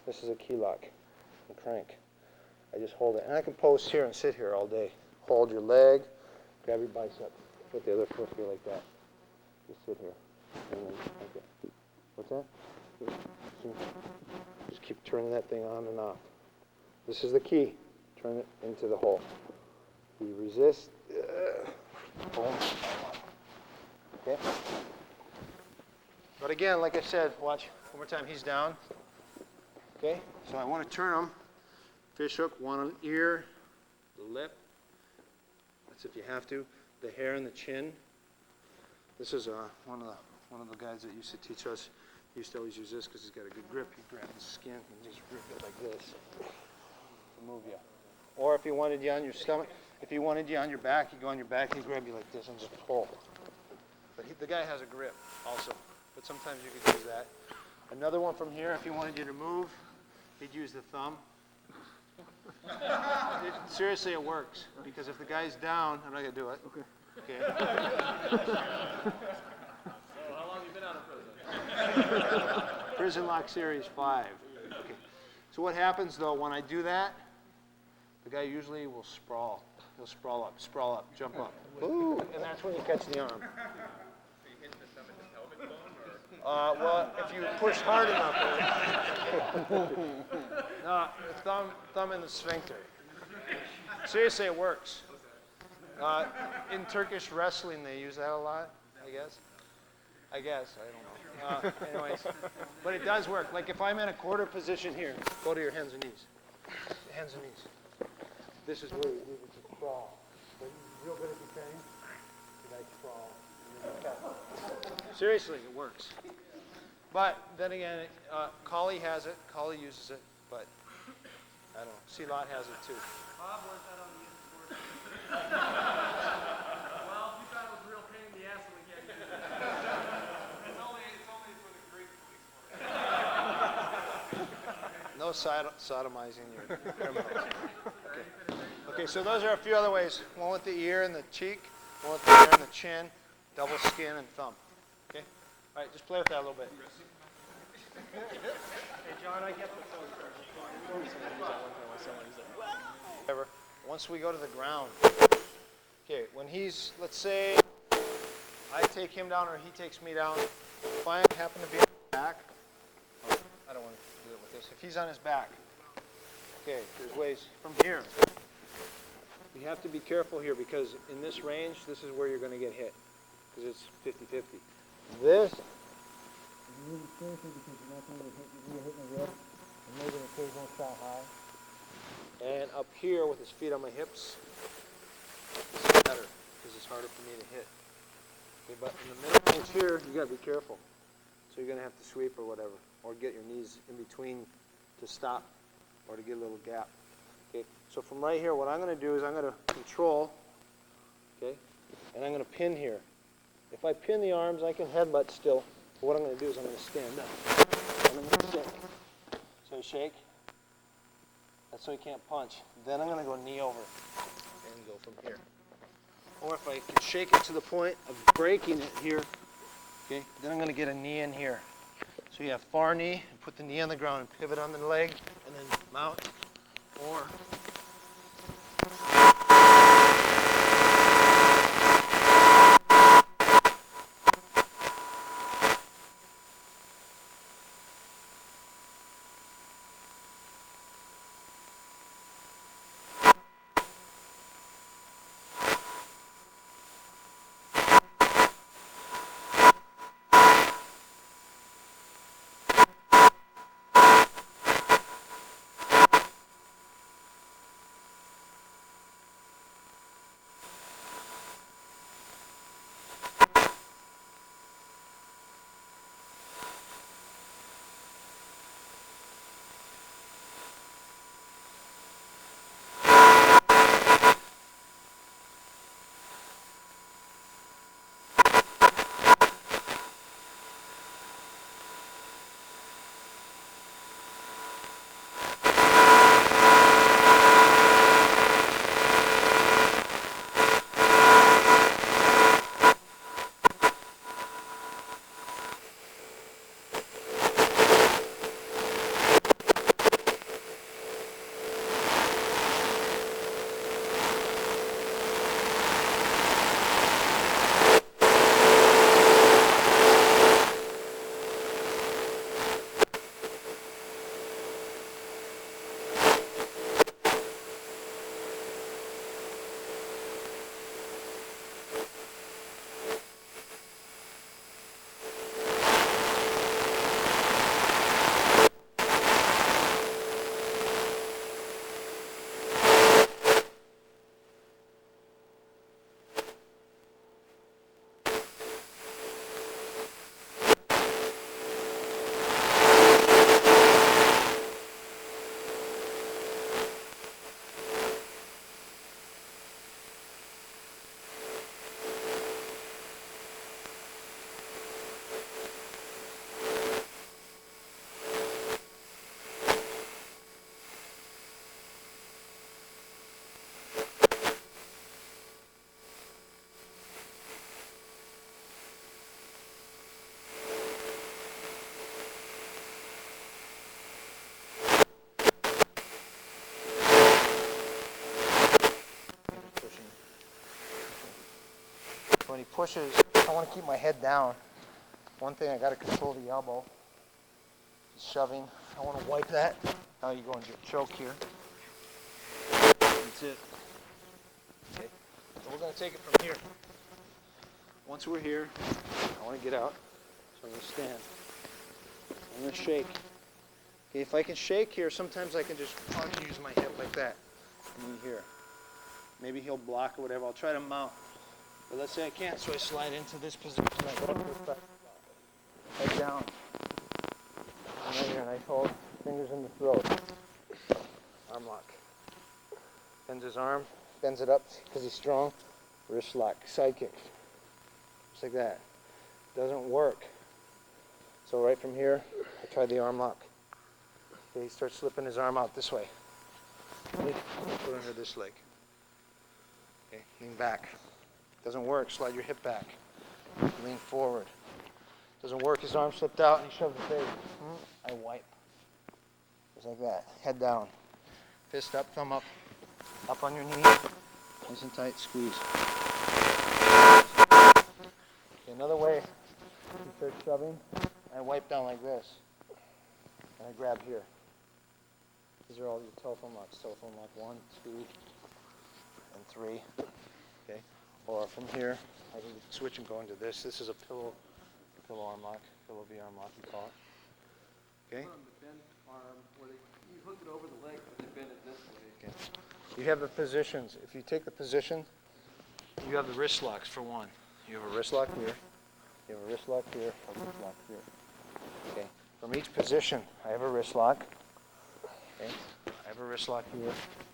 This is a key lock. And crank. I just hold it. And I can post here and sit here all day. Hold your leg, grab your bicep. Put the other foot here like that. Just sit here. And then like that. What's that? Just keep turning that thing on and off. This is the key. Turn it into the hole. You resist. Boom. Okay. But again, like I said, watch one more time. He's down. Okay. So I want to turn him. Fish hook, one on the ear, the lip. That's if you have to. The hair and the chin. This is one of the guys that used to teach us. He used to always use this because he's got a good grip. You grab the skin and just grip it like this to move you. Or if you wanted you on your stomach, if you wanted you on your back, you go on your back, he'd grab you like this and just pull. But the guy has a grip also. But sometimes you could use that. Another one from here, if he wanted you to move, he'd use the thumb. Seriously, it works. Because if the guy's down, I'm not going to do it. Okay. How long have you been out of prison? Prison Lock Series 5. Okay. So what happens though, when I do that, the guy usually will sprawl. He'll sprawl up, jump up. Ooh, and that's when you catch the arm. So you hit the thumb in the pelvic bone, or? Well, if you push hard enough. No, the thumb in the sphincter. Seriously, it works. In Turkish wrestling, they use that a lot, I guess. I don't know. Anyways, but it does work. Like if I'm in a quarter position here, go to your hands and knees. Hands and knees. This is where you need to crawl. But you're real good at defending. You like crawl. Seriously, it works. But then again, Kali has it. Kali uses it, but I don't know. Silat has it too. Bob, where's that on the sport? Well, if you thought it was a real pain in the ass, then we can't use it. It's only for the Greek police force. No sodomizing your criminals. Okay, so those are a few other ways. One with the ear and the cheek, one with the ear and the chin, double skin and thumb. Okay? All right, just play with that a little bit. Hey, John, I kept the phone Whatever. Once we go to the ground, okay, when he's, let's say, I take him down or he takes me down, if I happen to be on his back, I don't want to do it with this. If he's on his back, okay, there's ways from here. You have to be careful here because in this range, this is where you're going to get hit because it's 50-50. This, you need to be careful because you're not going to get hit. You're hitting the rib and maybe an occasional shot high. And up here with his feet on my hips, this is better because it's harder for me to hit. Okay, but in the middle range here, you got to be careful. So you're going to have to sweep or whatever, or get your knees in between to stop or to get a little gap. Okay, so from right here, what I'm going to do is I'm going to control, okay, and I'm going to pin here. If I pin the arms, I can headbutt still. But what I'm going to do is I'm going to stand up and I'm going to shake. So shake. That's so he can't punch. Then I'm going to go knee over and go from here. Or if I can shake it to the point of breaking it here, okay, then I'm going to get a knee in here. So you have far knee, and put the knee on the ground and pivot on the leg, and then mount, or when he pushes, I want to keep my head down. One thing, I got to control the elbow. He's shoving. I want to wipe that. Now you go into your choke here. That's it. Okay. So we're going to take it from here. Once we're here, I want to get out. So I'm going to stand. I'm going to shake. Okay, if I can shake here, sometimes I can just use my hip like that. Knee here. Maybe he'll block or whatever. I'll try to mount. But let's say I can't, so I slide into this position. I go to the side. Head down. And right here, and I hold fingers in the throat. Arm lock. Bends his arm, bends it up because he's strong. Wrist lock, side kick. Just like that. Doesn't work. So right from here, I try the arm lock. Okay, he starts slipping his arm out this way. Okay, put under this leg. Okay, lean back. Doesn't work, slide your hip back. Lean forward. Doesn't work, his arm slipped out and he shoved the face. I wipe. Just like that, head down. Fist up, thumb up on your knee. Nice and tight, squeeze. Okay, another way, you start shoving, I wipe down like this. And I grab here. These are all your telephone locks. Telephone lock 1, 2, and 3. Okay. Or from here, I can switch and go into this. This is a pillow arm lock, pillow V arm lock, you call it. Okay. On the bent arm, where you hook it over the leg, but they bend it this way. Okay. You have the positions. If you take the position, you have the wrist locks for one. You have a wrist lock here. You have a wrist lock here. A wrist lock here. Okay. From each position, I have a wrist lock. Okay. I have a wrist lock here.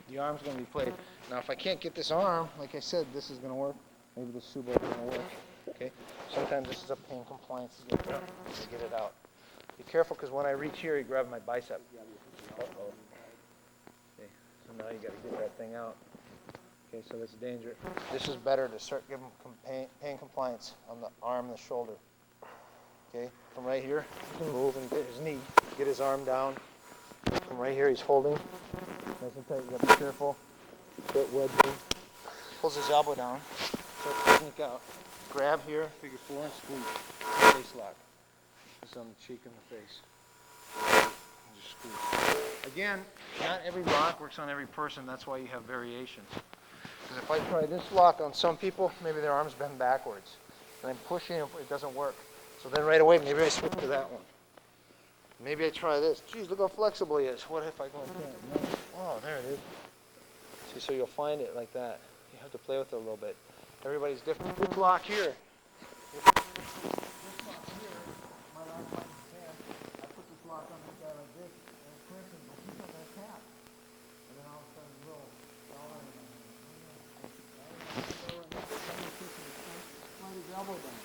The arm's going to be played. Now, if I can't get this arm, like I said, this is going to work. Maybe the subo is going to work. Okay. Sometimes this is a pain compliance to get it out. Be careful, because when I reach here, you grab my bicep. Uh-oh. Okay. So now you got to get that thing out. Okay, so that's dangerous. This is better to start giving pain compliance on the arm and the shoulder. Okay, from right here, you can move and get his knee, get his arm down. From right here, he's holding. Nice and tight, you gotta be careful. Get wedged. Pulls his elbow down, starts to sneak out. Grab here, figure 4, and squeeze. Face lock. Just on the cheek and the face. And just squeeze. Again, not every lock works on every person, that's why you have variations. Because if I try this lock on some people, maybe their arms bend backwards. And I'm pushing it doesn't work. So then right away, maybe I switch to that one. Maybe I try this. Geez, look how flexible he is. What if I go like that? Oh, there it is. See, so you'll find it like that. You have to play with it a little bit. Everybody's different. This lock here. This lock here, my arm like this hand. I put this lock on this guy like this, and it crimps and he's not going to tap. And then all of a sudden, little dollar and slide his elbow down.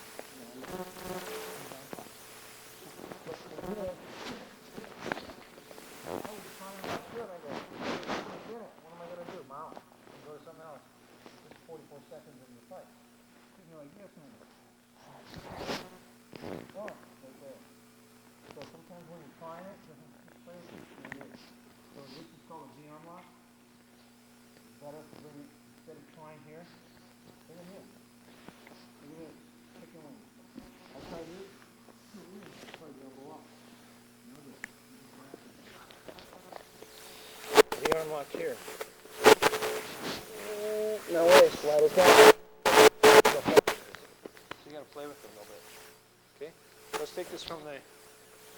Arm lock here. No way, slide it down. So you gotta play with it a little bit. Okay? Let's take this from the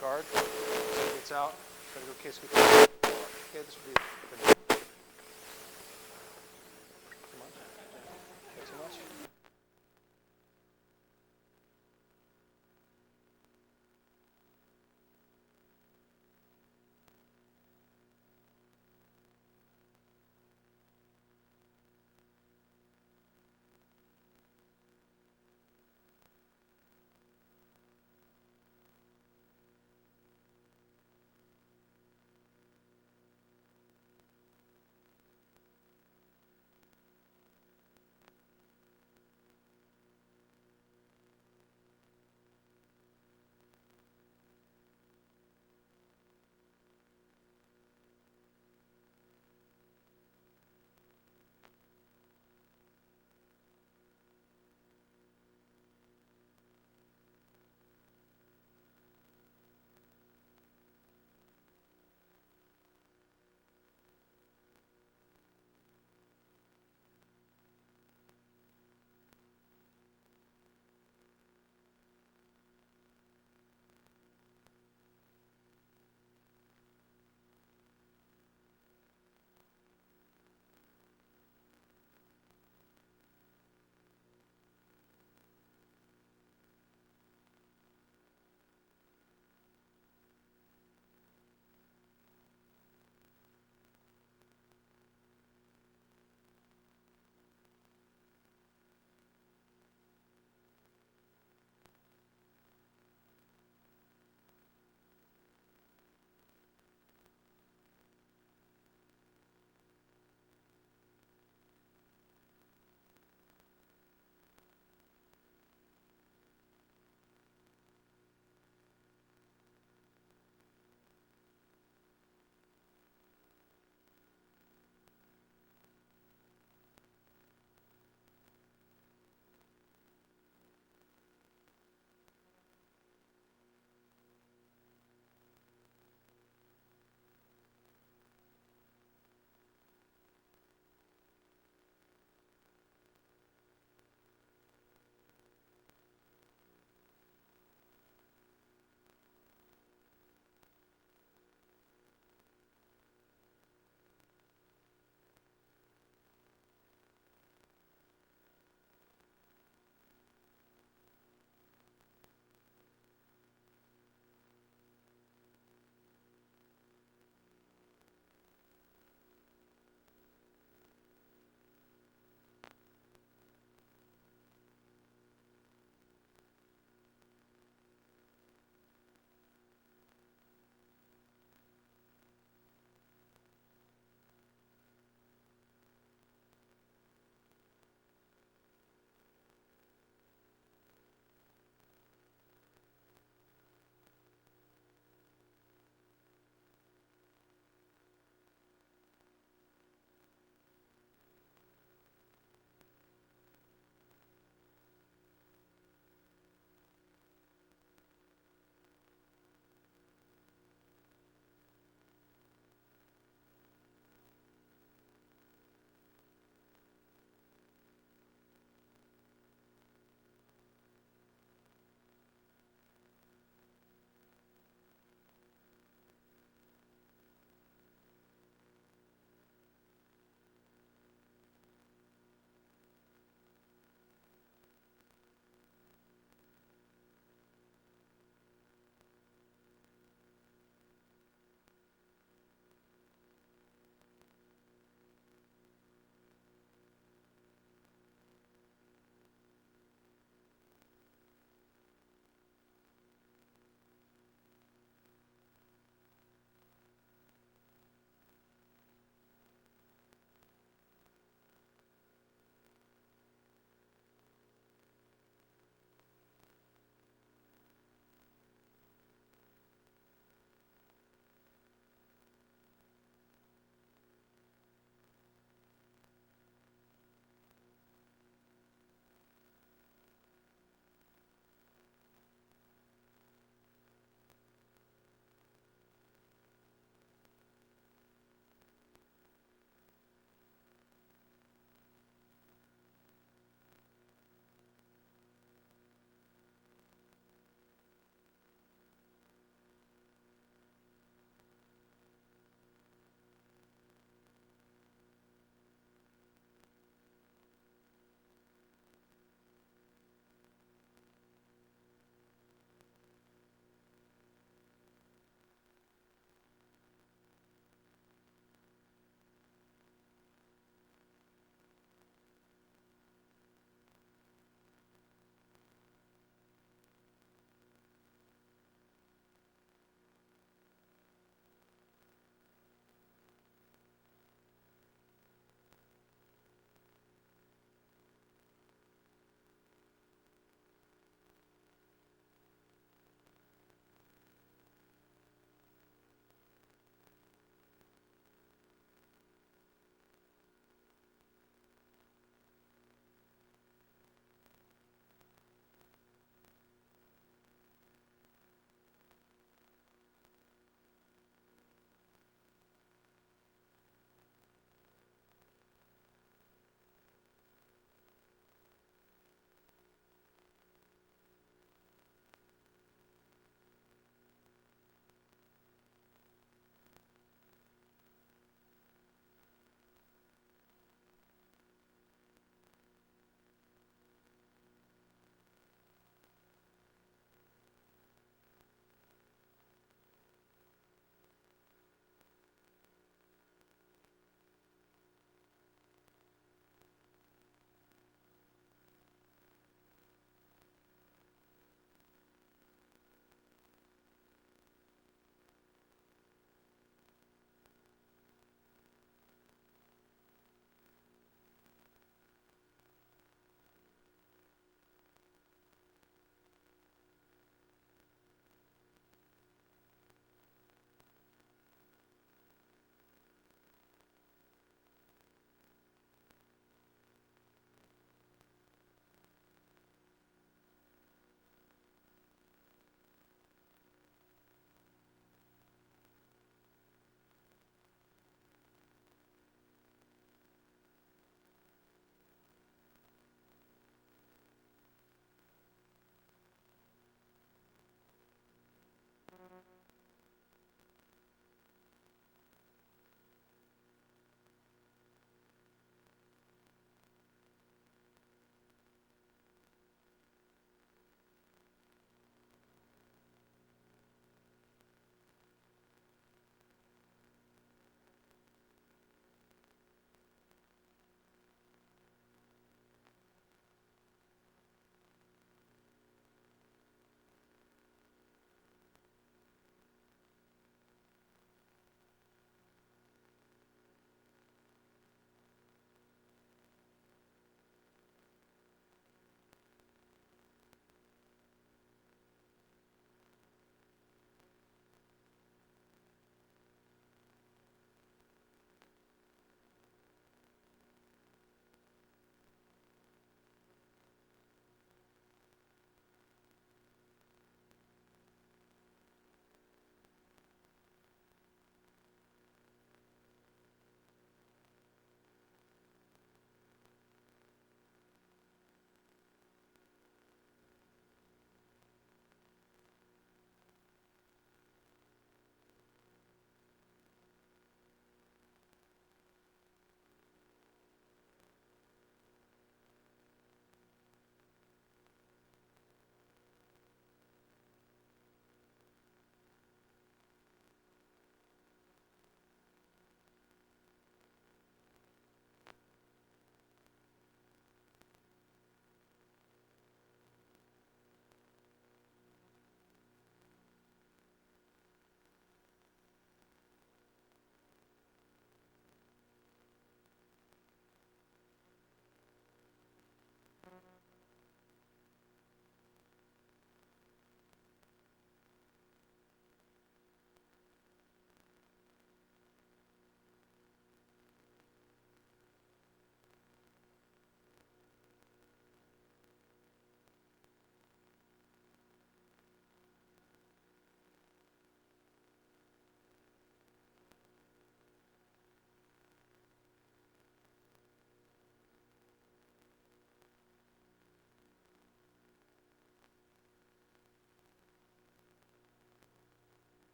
guard. So it gets out. Gotta go kiss it. Okay, this would be good. Too much? Too much?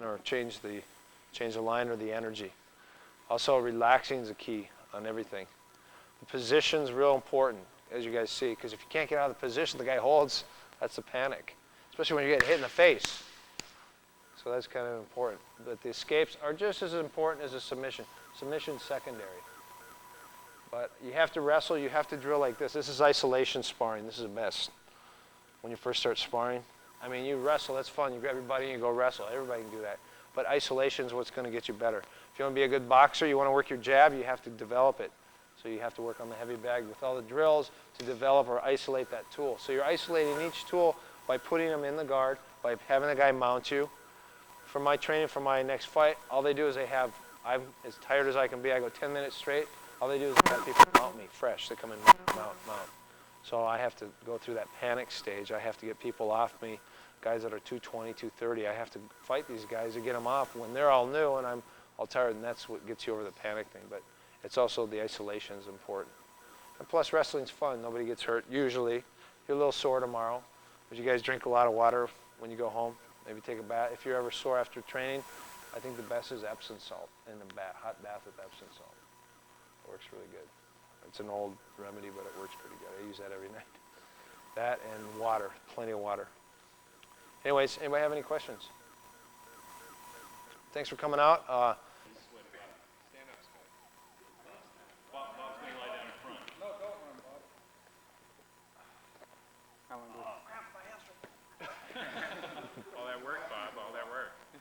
or change the line or the energy. Also, relaxing is the key on everything. The position's real important, as you guys see, because if you can't get out of the position the guy holds, that's a panic, especially when you get hit in the face. So that's kind of important. But the escapes are just as important as a submission. Submission's secondary. But you have to wrestle, you have to drill like this. This is isolation sparring. This is the best. When you first start sparring, I mean, you wrestle, that's fun. You grab your buddy and you go wrestle. Everybody can do that. But isolation is what's going to get you better. If you want to be a good boxer, you want to work your jab, you have to develop it. So you have to work on the heavy bag with all the drills to develop or isolate that tool. So you're isolating each tool by putting them in the guard, by having the guy mount you. For my training, for my next fight, all they do is I'm as tired as I can be. I go 10 minutes straight. All they do is have people mount me fresh. They come in, mount. So I have to go through that panic stage. I have to get people off me, guys that are 220, 230. I have to fight these guys to get them off when they're all new and I'm all tired, and that's what gets you over the panic thing. But it's also the isolation is important. And plus, wrestling's fun. Nobody gets hurt, usually. You're a little sore tomorrow, but you guys drink a lot of water when you go home. Maybe take a bath. If you're ever sore after training, I think the best is Epsom salt in a hot bath with Epsom salt. It works really good. It's an old remedy, but it works pretty good. I use that every night. That and water, plenty of water. Anyways, anybody have any questions? Thanks for coming out.